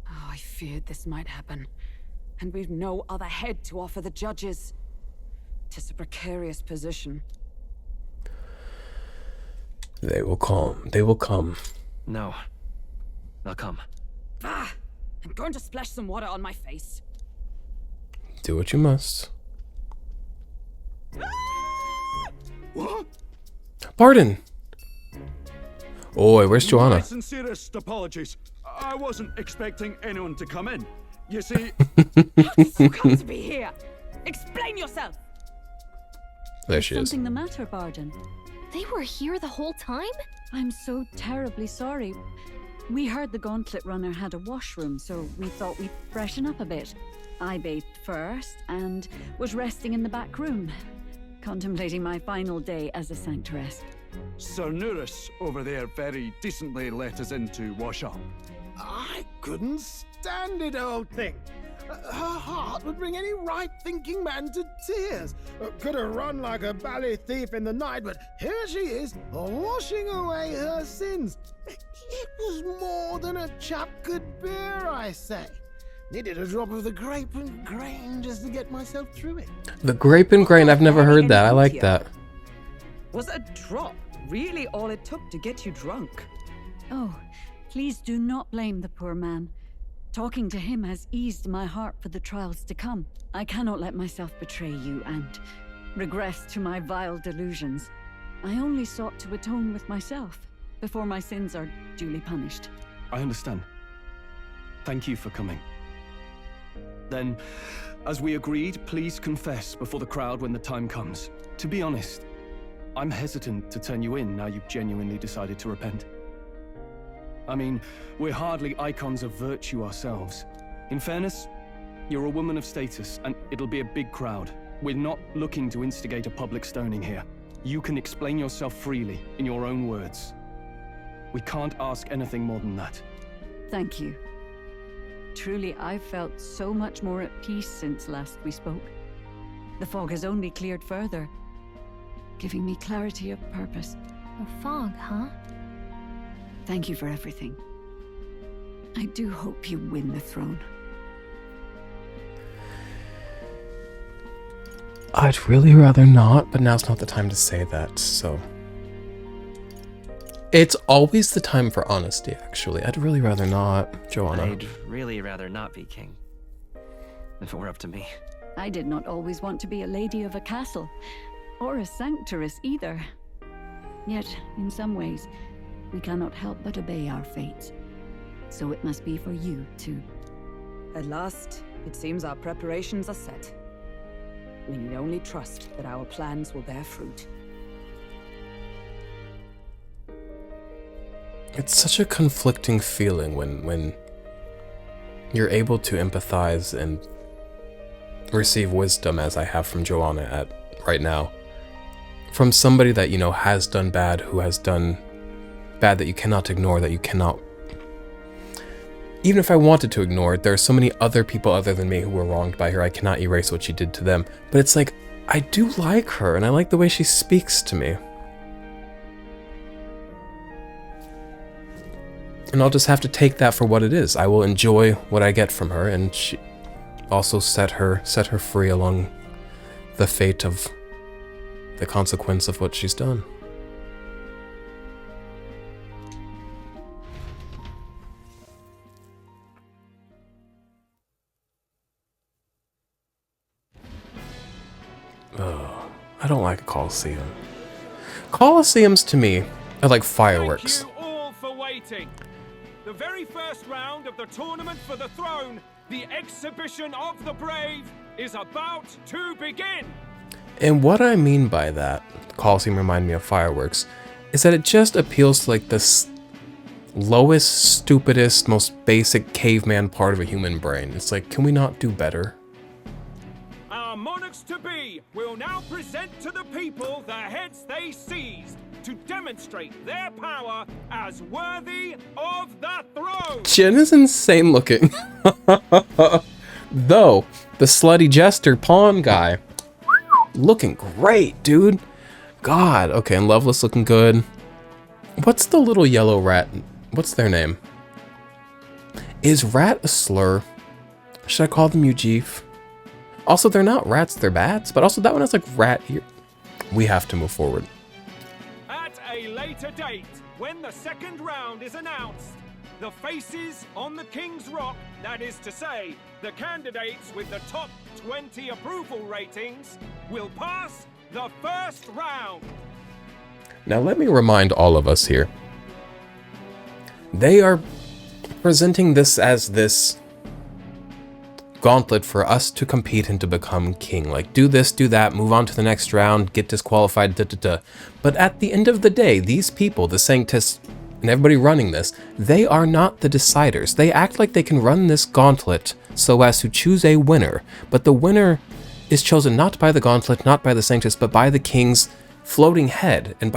Oh, I feared this might happen. And we've no other head to offer the judges. 'Tis a precarious position. They will come. They will come. No. They'll come. Ah! I'm going to splash some water on my face. Do what you must. What? Barden! Oi, where's Joanna? My sincerest apologies. I wasn't expecting anyone to come in. You see... How did you come to be here? Explain yourself! There she is. Something the matter, Barden? They were here the whole time? I'm so terribly sorry. We heard the Gauntlet Runner had a washroom, so we thought we'd freshen up a bit. I bathed first and was resting in the back room, contemplating my final day as a sanctoress. Sir Nuris over there very decently let us in to wash up. I couldn't stand it, old thing. Her heart would bring any right-thinking man to tears. Could have run like a ballet thief in the night, but here she is, washing away her sins. It was more than a chap could bear, I say. Needed a drop of the grape and grain just to get myself through it. The grape and grain, I've never heard that. I like that. Was a drop really all it took to get you drunk? Oh, please do not blame the poor man. Talking to him has eased my heart for the trials to come. I cannot let myself betray you and regress to my vile delusions. I only sought to atone with myself before my sins are duly punished. I understand. Thank you for coming. Then, as we agreed, please confess before the crowd when the time comes. To be honest, I'm hesitant to turn you in now you've genuinely decided to repent. I mean, we're hardly icons of virtue ourselves. In fairness, you're a woman of status, and it'll be a big crowd. We're not looking to instigate a public stoning here. You can explain yourself freely, in your own words. We can't ask anything more than that. Thank you. Truly, I've felt so much more at peace since last we spoke. The fog has only cleared further, giving me clarity of purpose. The fog, huh? Thank you for everything. I do hope you win the throne. I'd really rather not, but now's not the time to say that, so... It's always the time for honesty, actually. I'd really rather not, Joanna. I'd really rather not be king. If it were up to me. I did not always want to be a lady of a castle, or a sanctoress either. Yet, in some ways, we cannot help but obey our fates. So it must be for you, too. At last, it seems our preparations are set. We need only trust that our plans will bear fruit. It's such a conflicting feeling when you're able to empathize and receive wisdom, as I have from Joanna at right now, from somebody that, you know, has done bad, who has done bad that you cannot ignore, that you cannot... Even if I wanted to ignore it, there are so many other people other than me who were wronged by her. I cannot erase what she did to them. But it's like, I do like her, and I like the way she speaks to me. And I'll just have to take that for what it is. I will enjoy what I get from her, and she also set her free along the fate of the consequence of what she's done. Oh, I don't like a Colosseum. Colosseums to me are like fireworks. Thank you all for waiting. The very first round of the tournament for the throne, the exhibition of the brave, is about to begin. And what I mean by that, Colosseum remind me of fireworks, is that it just appeals to like this lowest, stupidest, most basic caveman part of a human brain. It's like, can we not do better? Our monarchs-to-be will now present to the people the heads they seized to demonstrate their power as worthy of the throne. Jen is insane looking. Though, the slutty jester pawn guy, looking great, dude. God, okay, and Loveless looking good. What's the little yellow rat? what's their name? Is rat a slur? Should I call them Ujif? Also, they're not rats, they're bats, but also that one has like rat ear. We have to move forward. At a later date, when the second round is announced, the faces on the King's Rock, that is to say, the candidates with the top 20 approval ratings, will pass the first round. Now let me remind all of us here. They are presenting this as this gauntlet for us to compete and to become king. Like, do this, do that, move on to the next round, get disqualified, But at the end of the day, these people, the Sanctists, and everybody running this, they are not the deciders. They act like they can run this gauntlet so as to choose a winner, but the winner is chosen not by the gauntlet, not by the Sanctists, but by the king's floating head, and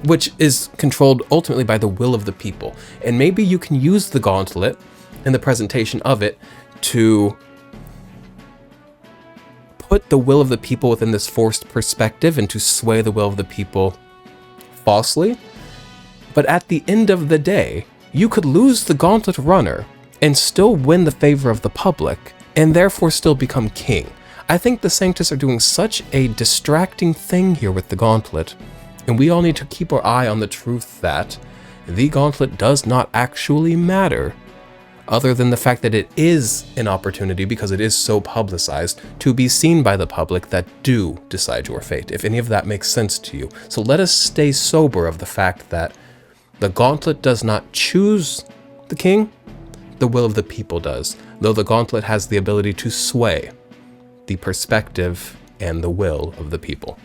which is controlled ultimately by the will of the people. And maybe you can use the gauntlet and the presentation of it to put the will of the people within this forced perspective and to sway the will of the people falsely. But at the end of the day, you could lose the gauntlet runner and still win the favor of the public, and therefore still become king. I think the Sanctists are doing such a distracting thing here with the gauntlet, and we all need to keep our eye on the truth that the gauntlet does not actually matter, other than the fact that it is an opportunity, because it is so publicized, to be seen by the public that do decide your fate, if any of that makes sense to you. So let us stay sober of the fact that the gauntlet does not choose the king, the will of the people does, though the gauntlet has the ability to sway the perspective and the will of the people.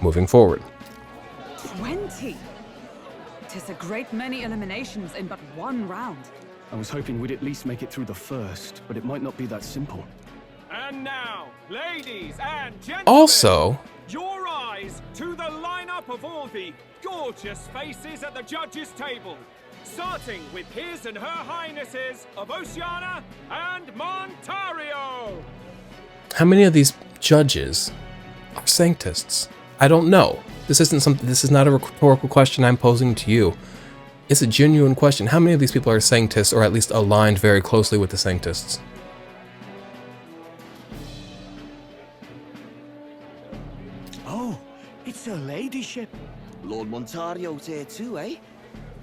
Moving forward. 20! 'Tis a great many eliminations in but one round. I was hoping we'd at least make it through the first, but it might not be that simple. And now, ladies and gentlemen, Also, your eyes to the lineup of all the gorgeous faces at the judges' table, starting with his and her highnesses of Oceania and Montario. how many of these judges are Sanctists? I don't know. This is not a rhetorical question I'm posing to you. It's a genuine question. How many of these people are Sanctists, or at least aligned very closely with the Sanctists? Oh, it's her ladyship. Lord Montario's here too, eh?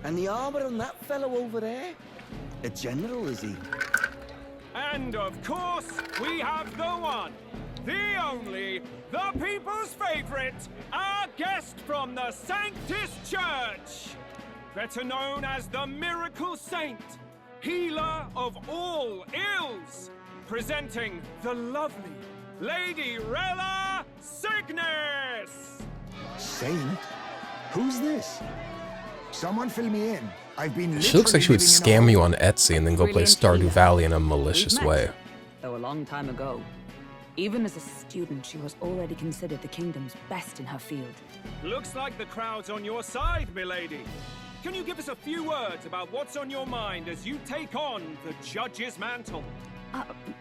And the armor on that fellow over there? A general, is he? And of course, we have the one, the only, the people's favorite, our guest from the Sanctus Church, better known as the Miracle Saint, healer of all ills, presenting the lovely Lady Rella Cygnus. Saint? Who's this? Someone fill me in. I've been. She looks like she would scam you on Etsy and then go play Stardew Valley in a malicious way. Though a long time ago. Even as a student, she was already considered the kingdom's best in her field. Looks like the crowd's on your side, milady. Can you give us a few words about what's on your mind as you take on the judge's mantle?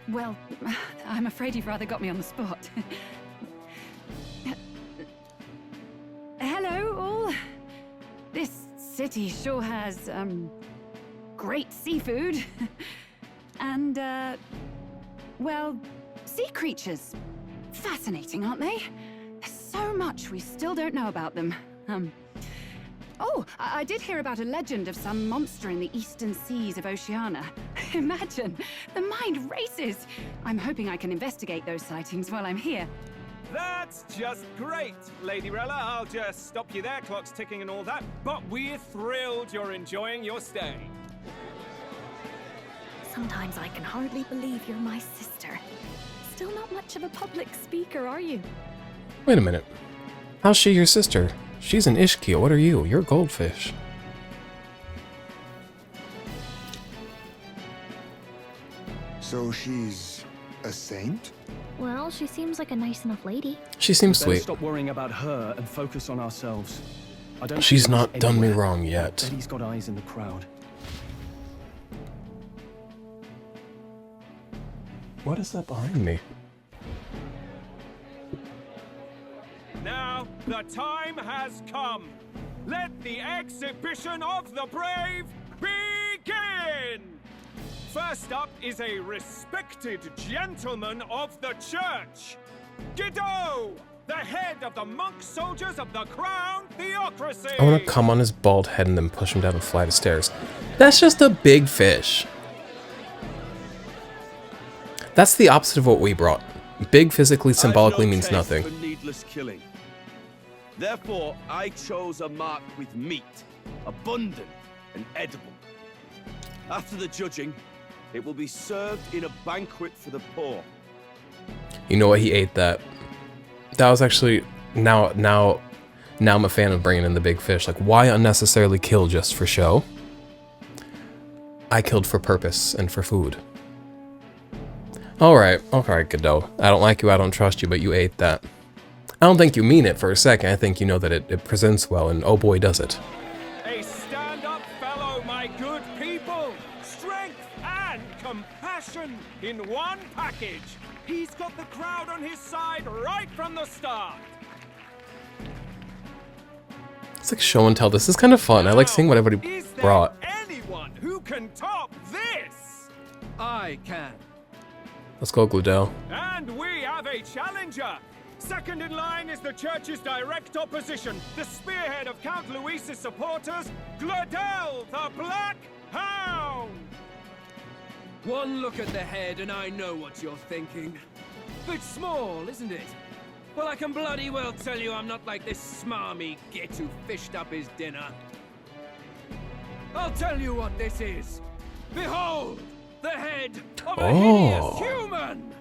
Well, I'm afraid you've rather got me on the spot. Hello, all. This city sure has, great seafood. And, well, sea creatures. Fascinating, aren't they? There's so much we still don't know about them. Oh, I did hear about a legend of some monster in the eastern seas of Oceania. Imagine, the mind races. I'm hoping I can investigate those sightings while I'm here. That's just great, Lady Rella. I'll just stop you there, clock's ticking and all that. But we're thrilled you're enjoying your stay. Sometimes I can hardly believe you're my sister. Still not much of a public speaker, are you? Wait a minute. How's she your sister? She's an Ishkia. What are you? You're a goldfish. So she's a saint? Well, she seems like a nice enough lady. She seems Better sweet. stop worrying about her and focus on ourselves. I don't She's think not there's done me anywhere. wrong yet. Betty's got eyes in the crowd. What is that behind me? Now, the time has come. Let the exhibition of the brave begin! First up is a respected gentleman of the church, Guido, the head of the monk soldiers of the Crown Theocracy. I want to come on his bald head and then push him down a flight of stairs. That's just a big fish. That's the opposite of what we brought. Big physically, symbolically means nothing. For needless killing. Therefore, I chose a mark with meat, abundant and edible. After the judging, it will be served in a banquet for the poor. You know what? He ate that. That was actually now I'm a fan of bringing in the big fish. Like, why unnecessarily kill just for show? I killed for purpose and for food. All right, Godot. I don't like you, I don't trust you, but you ate that. I don't think you mean it for a second. I think you know that it presents well, and oh boy, does it. A stand-up fellow, my good people. Strength and compassion in one package. He's got the crowd on his side right from the start. It's like show and tell. This is kind of fun. I like seeing what everybody brought. Anyone who can top this? I can. Let's go, Gludel. And we have a challenger. Second in line is the church's direct opposition, the spearhead of Count Luis's supporters, Gludel the Black Hound. One look at the head and I know what you're thinking. Bit small, isn't it? Well, I can bloody well tell you I'm not like this smarmy git who fished up his dinner. I'll tell you what this is. Behold, the head of a hideous human!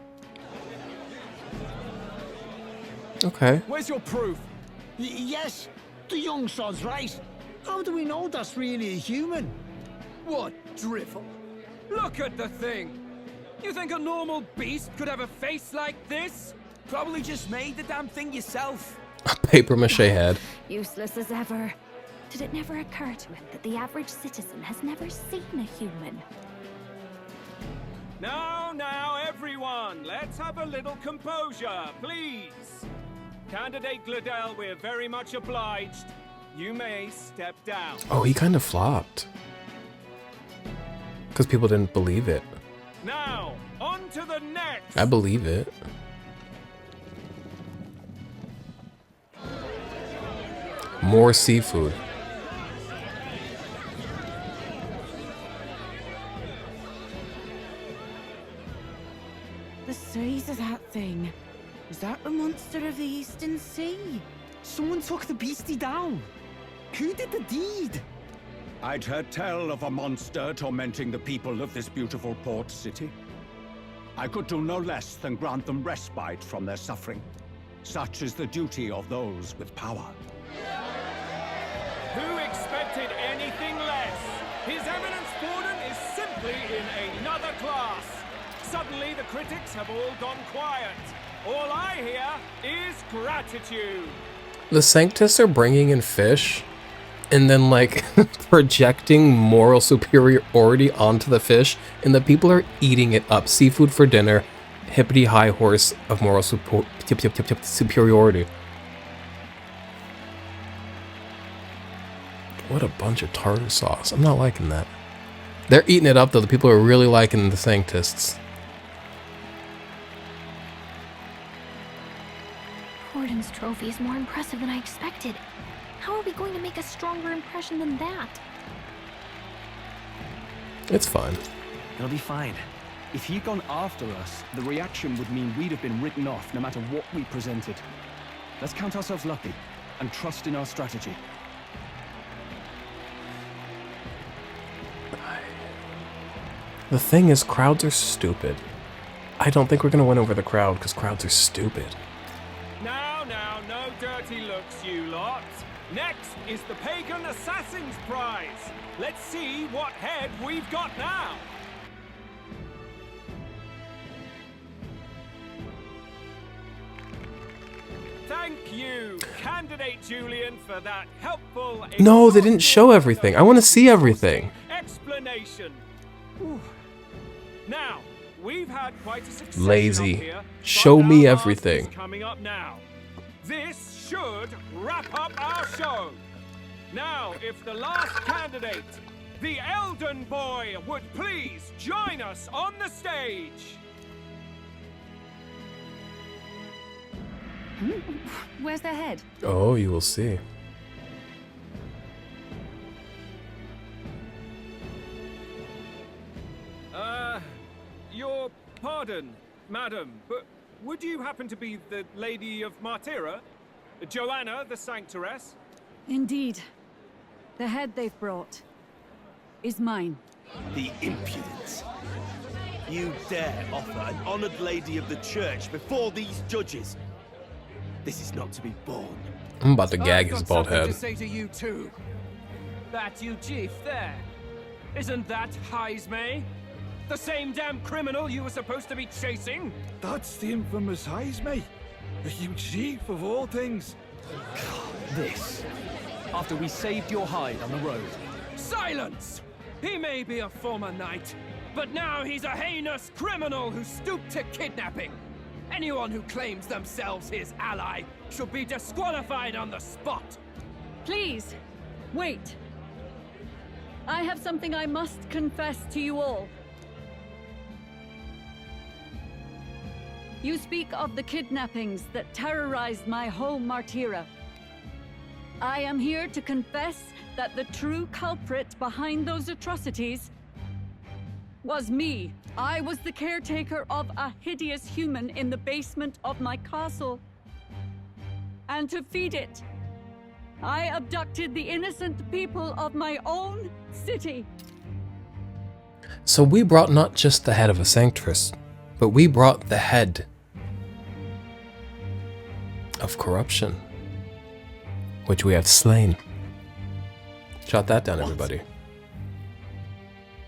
Okay. Where's your proof? Yes, the young sod's right. How do we know that's really a human? What drivel? Look at the thing! You think a normal beast could have a face like this? Probably just made the damn thing yourself. A paper mache head. Useless as ever. Did it never occur to him that the average citizen has never seen a human? Now, everyone, let's have a little composure, please. Candidate Gludel, we're very much obliged. You may step down. Oh, he kind of flopped. Because people didn't believe it. Now, on to the next. I believe it. More seafood. The size of that thing. Is that the monster of the Eastern Sea? Someone took the beastie down. Who did the deed? I'd heard tell of a monster tormenting the people of this beautiful port city. I could do no less than grant them respite from their suffering. Such is the duty of those with power. Who expected anything less? His Eminence Borden is simply in another class. Suddenly the critics have all gone quiet. All I hear is gratitude. The Sanctus are bringing in fish and then like projecting moral superiority onto the fish, and the people are eating it up. Seafood for dinner, hippity high horse of moral superiority. What a bunch of tartar sauce. I'm not liking that. They're eating it up though. The people are really liking the Sanctists. Borden's trophy is more impressive than I expected. How are we going to make a stronger impression than that? It's fine. It'll be fine. If he'd gone after us, the reaction would mean we'd have been written off no matter what we presented. Let's count ourselves lucky and trust in our strategy. The thing is, crowds are stupid. I don't think we're gonna win over the crowd because crowds are stupid. Now, no dirty looks, you lot. Next is the Pagan Assassin's Prize. Let's see what head we've got now. Thank you, Candidate Julian, for that helpful... No, they didn't show everything. I want to see everything. Explanation. Whew. Now, we've had quite a success. Lazy. Here, Show me our everything. is coming up now. This should wrap up our show. Now, if the last candidate the Elden Boy would please join us on the stage. Where's their head? Oh, you will see. Your pardon, madam, but would you happen to be the Lady of Martira? Joanna, the Sanctoress? Indeed. The head they've brought is mine. The impudence. You dare offer an honored lady of the church before these judges? This is not to be borne. I'm about to gag his bald head. To say to you too. That you chief there. Isn't that Heismay? The same damn criminal you were supposed to be chasing? That's the infamous Heismay. The huge chief of all things. This. After we saved your hide on the road. Silence! He may be a former knight, but now he's a heinous criminal who stooped to kidnapping. Anyone who claims themselves his ally should be disqualified on the spot. Please, wait. I have something I must confess to you all. You speak of the kidnappings that terrorized my home, Martira. I am here to confess that the true culprit behind those atrocities was me. I was the caretaker of a hideous human in the basement of my castle. And to feed it, I abducted the innocent people of my own city. So we brought not just the head of a Sanctress, but we brought the head of corruption, which we have slain. Jot that down, everybody.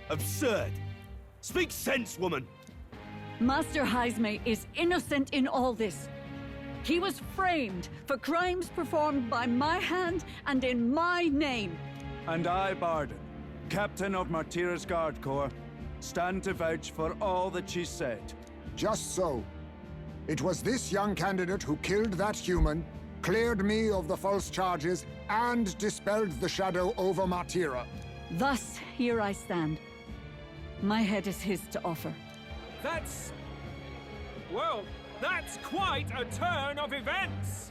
Absurd. Speak sense, woman. Master Heismay is innocent in all this. He was framed for crimes performed by my hand and in my name. And I, Barden, captain of Martira's Guard Corps, stand to vouch for all that she said. Just so. It was this young candidate who killed that human, cleared me of the false charges, and dispelled the shadow over Martira. Thus, here I stand. My head is his to offer. That's... well, that's quite a turn of events.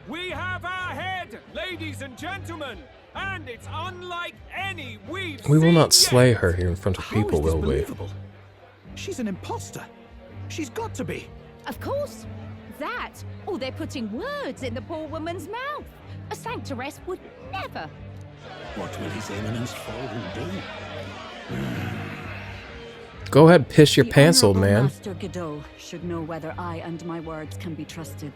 We have our head, ladies and gentlemen, and it's unlike any we've seen. We will not slay her here in front of people, will we? She's an imposter. She's got to be. Of course. That, or they're putting words in the poor woman's mouth. A Sanctoress would never. What will His Eminence Fallen do? Go ahead, piss your pants, old man. Master Godot should know whether I and my words can be trusted.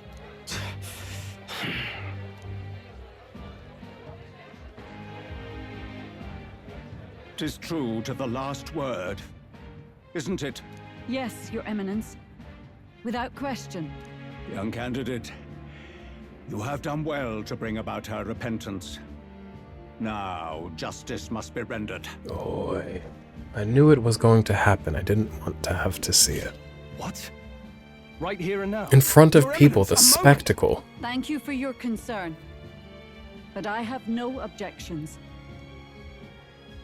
'Tis true to the last word, isn't it? Yes, Your Eminence. Without question. Young candidate, you have done well to bring about her repentance. Now, justice must be rendered. Boy, I knew it was going to happen. I didn't want to have to see it. What? Right here and now? In front of people, the spectacle. Thank you for your concern. But I have no objections.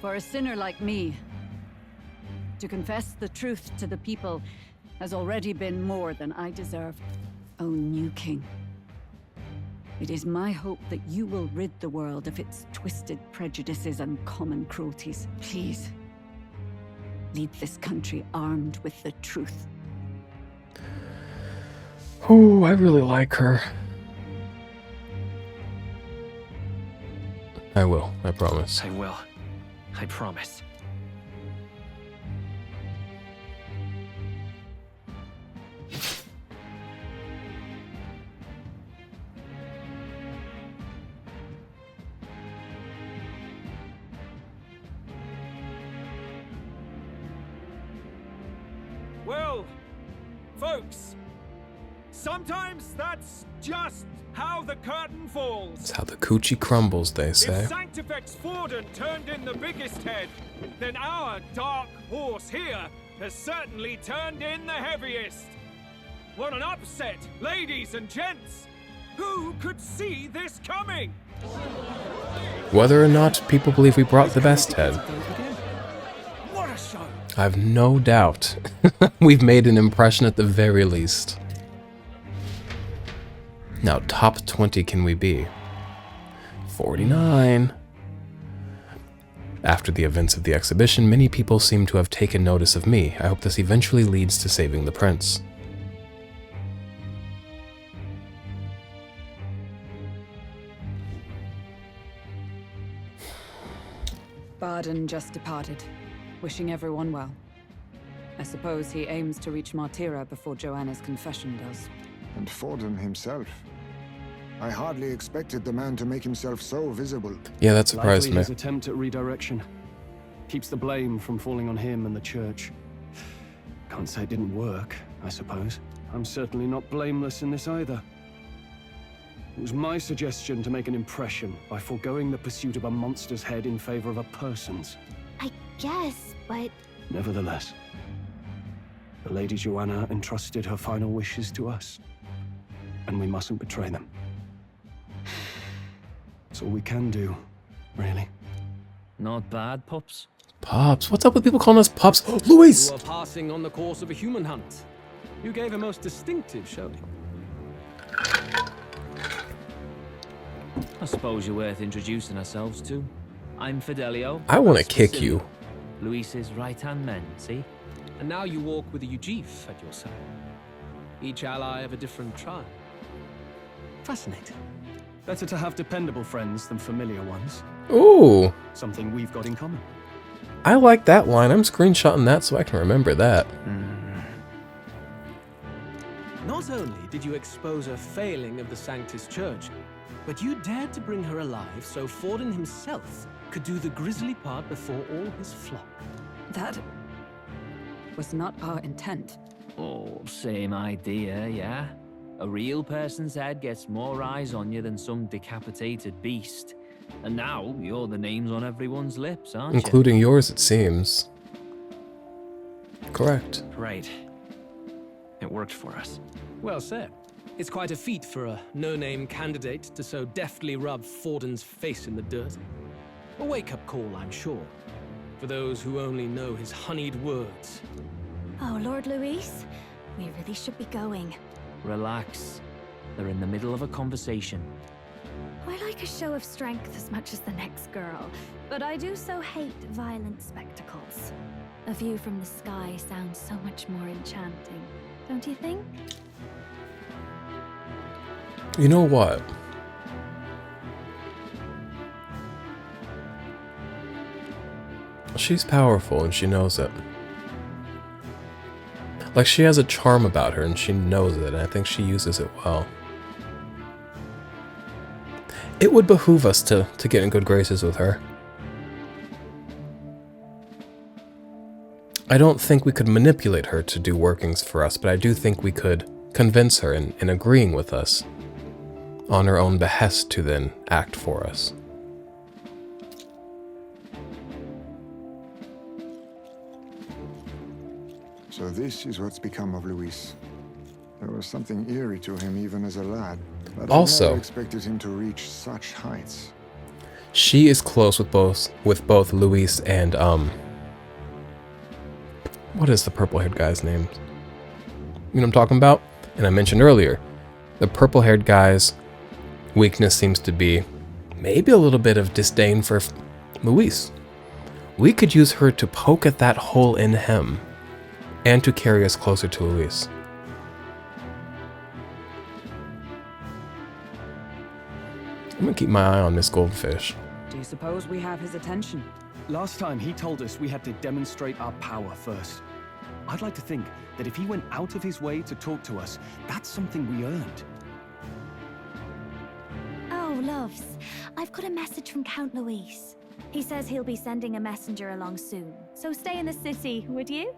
For a sinner like me, to confess the truth to the people has already been more than I deserve. O new king, it is my hope that you will rid the world of its twisted prejudices and common cruelties. Please, lead this country armed with the truth. Oh, I really like her. I will, I promise. I will. I promise. Well, folks, sometimes that's just how the curtain falls. That's how the coochie crumbles, they say. If Sanctifex Forden turned in the biggest head, then our dark horse here has certainly turned in the heaviest. What an upset, ladies and gents! Who could see this coming? Whether or not people believe we brought the best head, What a show! I've no doubt we've made an impression at the very least. Now, top 20 can we be? 49. After the events of the exhibition, many people seem to have taken notice of me. I hope this eventually leads to saving the prince. Barden just departed, wishing everyone well. I suppose he aims to reach Martira before Joanna's confession does. And Forden himself. I hardly expected the man to make himself so visible. Yeah, that surprised me. His attempt at redirection keeps the blame from falling on him and the church. Can't say it didn't work, I suppose. I'm certainly not blameless in this either. It was my suggestion to make an impression by foregoing the pursuit of a monster's head in favor of a person's. I guess, but... Nevertheless, the Lady Joanna entrusted her final wishes to us, and we mustn't betray them. That's all we can do, really. Not bad, Pups. Pops? What's up with people calling us Pops? Luis! You are passing on the course of a human hunt. You gave a most distinctive showing. I suppose you're worth introducing ourselves to. I'm Fidelio. I want to kick you. Luis's right-hand man, see? And now you walk with a Ujif at your side. Each ally of a different tribe. Fascinating. Better to have dependable friends than familiar ones. Ooh. Something we've got in common. I like that line. I'm screenshotting that so I can remember that. Not only did you expose a failing of the Sanctus Church, but you dared to bring her alive so Forden himself could do the grisly part before all his flock. That was not our intent. Oh, same idea, yeah? A real person's head gets more eyes on you than some decapitated beast. And now, you're the names on everyone's lips, aren't you? Including yours, it seems. Correct. Right. It worked for us. Well said. It's quite a feat for a no-name candidate to so deftly rub Forden's face in the dirt. A wake-up call, I'm sure, for those who only know his honeyed words. Oh, Lord Luis, we really should be going. Relax. They're in the middle of a conversation. I like a show of strength as much as the next girl, but I do so hate violent spectacles. A view from the sky sounds so much more enchanting, don't you think? You know what? She's powerful and she knows it. Like, she has a charm about her and she knows it, and I think she uses it well. It would behoove us to get in good graces with her. I don't think we could manipulate her to do workings for us, but I do think we could convince her in agreeing with us on her own behest to then act for us. So this is what's become of Luis. There was something eerie to him even as a lad. But I never expected him to reach such heights. She is close with both Luis and what is the purple-haired guy's name? You know what I'm talking about? And I mentioned earlier, the purple-haired guy's weakness seems to be maybe a little bit of disdain for Luis. We could use her to poke at that hole in him and to carry us closer to Luis. I'm gonna keep my eye on this goldfish. Do you suppose we have his attention? Last time he told us we had to demonstrate our power first. I'd like to think that if he went out of his way to talk to us, that's something we earned. Oh, loves, I've got a message from Count Luis. He says he'll be sending a messenger along soon, so stay in the city, would you?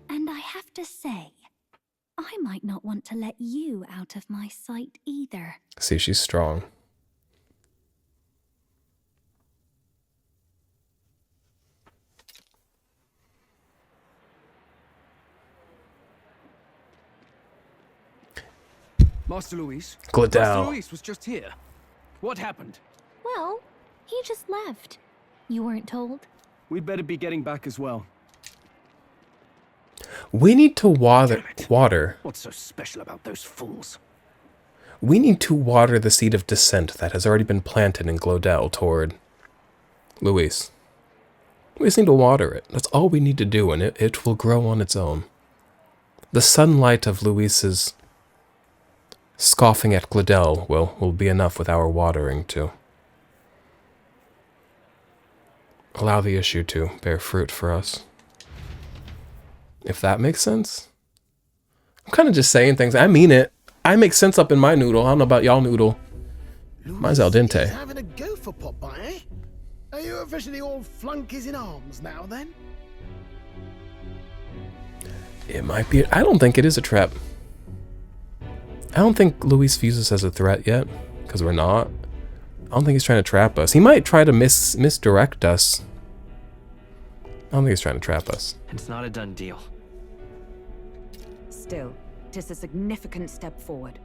And I have to say, I might not want to let you out of my sight either. See, she's strong. Master Luis? Glendale. Master Luis was just here. What happened? Well, he just left. You weren't told? We'd better be getting back as well. We need to water. What's so special about those fools? We need to water the seed of dissent that has already been planted in Glendale toward Luis. We just need to water it. That's all we need to do, and it will grow on its own. The sunlight of Luis's scoffing at Glendale will be enough with our watering to allow the issue to bear fruit for us. If that makes sense. I'm kind of just saying things. I mean it. I make sense up in my noodle. I don't know about y'all noodle. Mine's al dente. Having a go for Popeye, eh? Are you officially all flunkies in arms now, then? It might be. I don't think it is a trap. I don't think Luis views us as a threat yet, because we're not. I don't think he's trying to trap us. He might try to misdirect us. I don't think he's trying to trap us. It's not a done deal. Still, it is a significant step forward.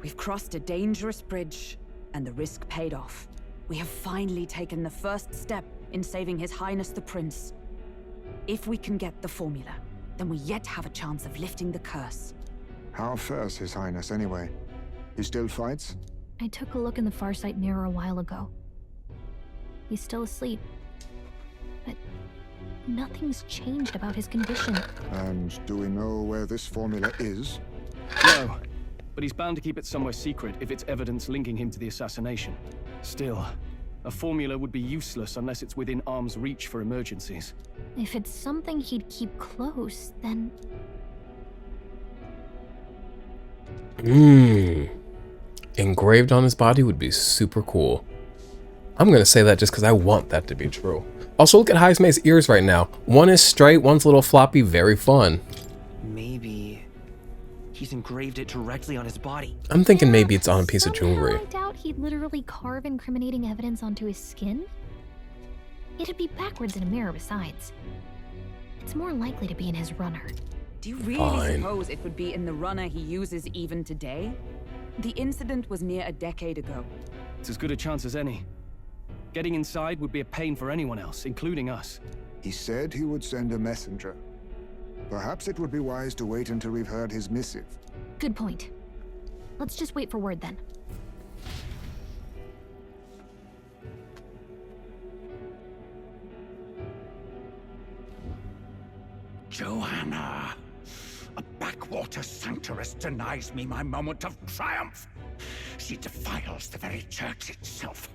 We've crossed a dangerous bridge, and the risk paid off. We have finally taken the first step in saving His Highness the Prince. If we can get the formula, then we yet have a chance of lifting the curse. How fares His Highness, anyway? He still fights? I took a look in the Farsight mirror a while ago. He's still asleep. But nothing's changed about his condition. And do we know where this formula is? No, but he's bound to keep it somewhere secret if it's evidence linking him to the assassination. Still, a formula would be useless unless it's within arm's reach for emergencies. If it's something he'd keep close, then... Engraved on his body would be super cool. I'm going to say that just because I want that to be true. Also, look at Heismay's ears right now. One is straight, one's a little floppy. Very fun. Maybe he's engraved it directly on his body. I'm thinking maybe it's on a piece of jewelry. I doubt he'd literally carve incriminating evidence onto his skin. It'd be backwards in a mirror besides. It's more likely to be in his runner. Do you really suppose it would be in the runner he uses even today? The incident was near a decade ago. It's as good a chance as any. Getting inside would be a pain for anyone else, including us. He said he would send a messenger. Perhaps it would be wise to wait until we've heard his missive. Good point. Let's just wait for word then. Joanna! A backwater sanctuarist denies me my moment of triumph. She defiles the very church itself.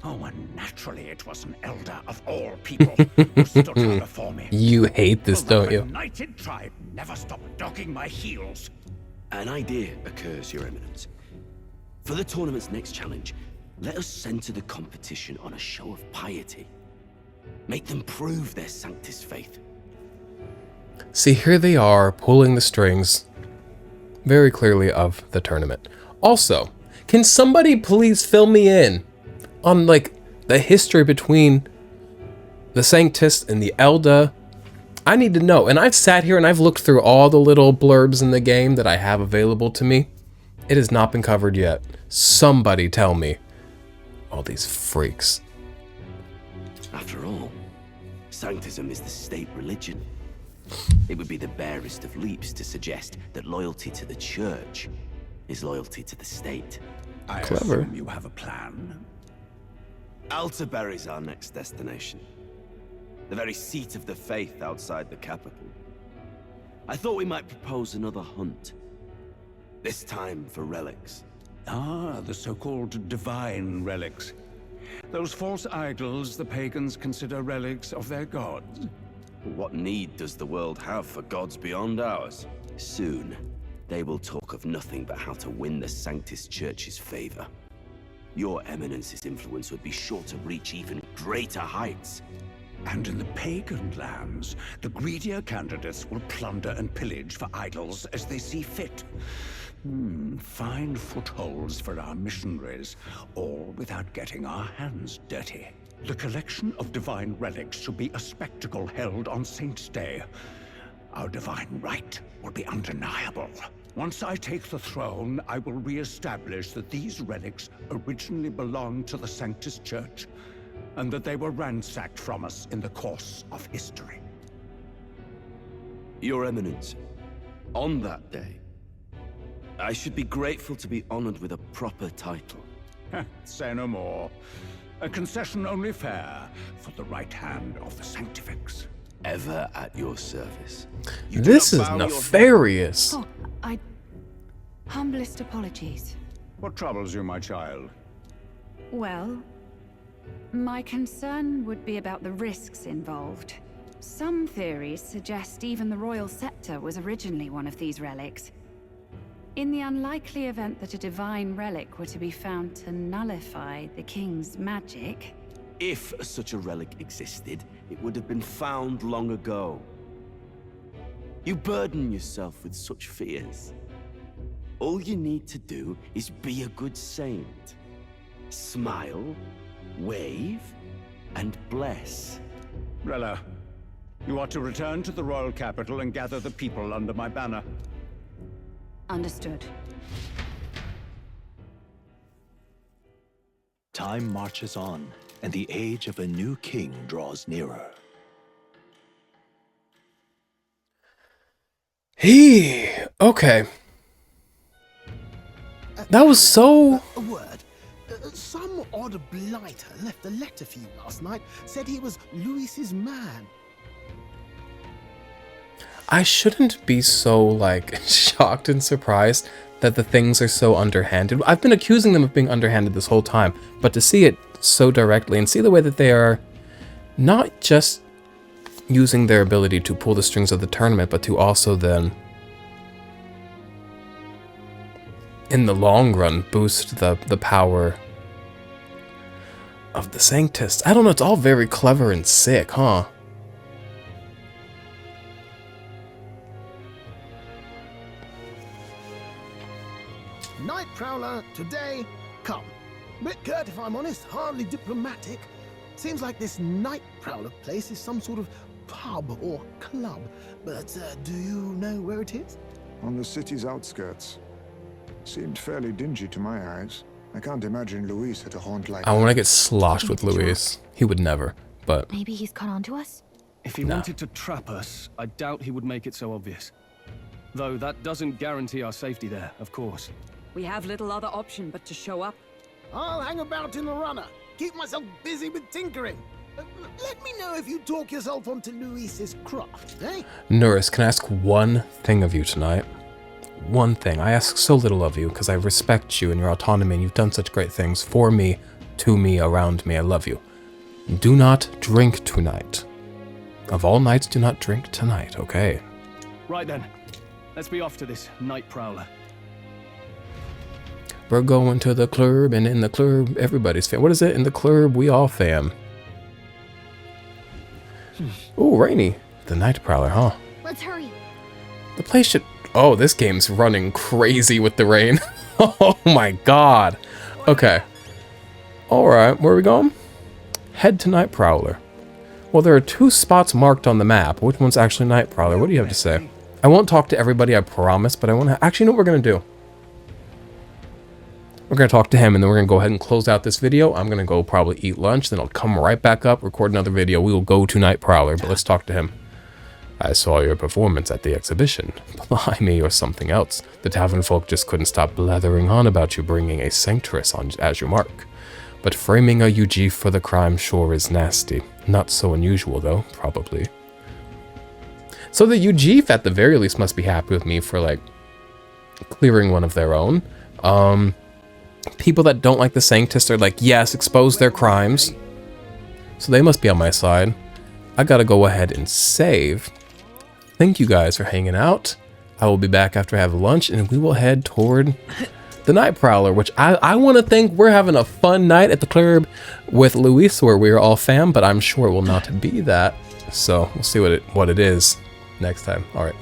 Oh, and naturally it was an elder of all people who stood up before me. You hate this, don't you? The united tribe never stopped dogging my heels. An idea occurs, Your Eminence. For the tournament's next challenge, let us center the competition on a show of piety. Make them prove their Sanctus faith. See, here they are, pulling the strings, very clearly, of the tournament. Also, can somebody please fill me in on, like, the history between the Sanctus and the Elda? I need to know. And I've sat here and I've looked through all the little blurbs in the game that I have available to me. It has not been covered yet. Somebody tell me. All these freaks. After all, Sanctism is the state religion. It would be the barest of leaps to suggest that loyalty to the church is loyalty to the state. I Clever. assume you have a plan. Alterbury's our next destination. The very seat of the faith outside the capital. I thought we might propose another hunt. This time for relics. Ah, the so-called divine relics. Those false idols the pagans consider relics of their gods. What need does the world have for gods beyond ours? Soon, they will talk of nothing but how to win the Sanctus Church's favor. Your Eminence's influence would be sure to reach even greater heights. And in the pagan lands, the greedier candidates will plunder and pillage for idols as they see fit. Fine footholds for our missionaries, all without getting our hands dirty. The collection of divine relics should be a spectacle held on Saint's Day. Our divine right will be undeniable. Once I take the throne, I will re-establish that these relics originally belonged to the Sanctus Church, and that they were ransacked from us in the course of history. Your Eminence, on that day, I should be grateful to be honored with a proper title. Say no more. A concession only fair for the right hand of the Sanctifex. Ever at your service. This is nefarious. Oh, humblest apologies. What troubles you, my child? Well, my concern would be about the risks involved. Some theories suggest even the royal scepter was originally one of these relics. In the unlikely event that a divine relic were to be found to nullify the king's magic... If such a relic existed, it would have been found long ago. You burden yourself with such fears. All you need to do is be a good saint. Smile, wave, and bless. Rella, you are to return to the royal capital and gather the people under my banner. Understood. Time marches on, and the age of a new king draws nearer. Okay. That was so... A word. Some odd blighter left a letter for you last night. Said he was Louis's man. I shouldn't be so, like, shocked and surprised that the things are so underhanded. I've been accusing them of being underhanded this whole time, but to see it so directly and see the way that they are not just using their ability to pull the strings of the tournament, but to also then, in the long run, boost the power of the Sanctus. I don't know, it's all very clever and sick, huh? Night Prowler, today, come. Bit curt if I'm honest, hardly diplomatic. Seems like this Night Prowler place is some sort of pub or club. But do you know where it is? On the city's outskirts. Seemed fairly dingy to my eyes. I can't imagine Luis had a haunt like I want to get sloshed with Luis. He would never, but... Maybe he's caught on to us? If he wanted to trap us, I doubt he would make it so obvious. Though that doesn't guarantee our safety there, of course. We have little other option but to show up. I'll hang about in the runner. Keep myself busy with tinkering. Let me know if you talk yourself onto Luis's craft, eh? Nuris, can I ask one thing of you tonight? One thing. I ask so little of you because I respect you and your autonomy, and you've done such great things for me, to me, around me. I love you. Do not drink tonight. Of all nights, do not drink tonight, okay? Right then. Let's be off to this Night Prowler. We're going to the club, and in the club, everybody's fam. What is it? In the club, we all fam. Ooh, rainy. The Night Prowler, huh? Let's hurry. The place should... Oh, this game's running crazy with the rain. Oh my god. Okay. Alright, where are we going? Head to Night Prowler. Well, there are 2 spots marked on the map. Which one's actually Night Prowler? What do you have to say? I won't talk to everybody, I promise, but I want to... Actually, you know what we're going to do? We're going to talk to him, and then we're going to go ahead and close out this video. I'm going to go probably eat lunch, then I'll come right back up, record another video. We will go to Night Prowler, but let's talk to him. I saw your performance at the exhibition. Blimey, or something else. The tavern folk just couldn't stop blathering on about you bringing a Sanctress on as your mark. But framing a UG for the crime sure is nasty. Not so unusual, though, probably. So the UG, at the very least, must be happy with me for, like, clearing one of their own. People that don't like the Sanctus are like, yes, expose their crimes. So they must be on my side. I gotta go ahead and save. Thank you guys for hanging out. I will be back after I have lunch, and we will head toward the Night Prowler, which I want to think we're having a fun night at the club with Luis, where we are all fam, but I'm sure it will not be that. So we'll see what it is next time. All right.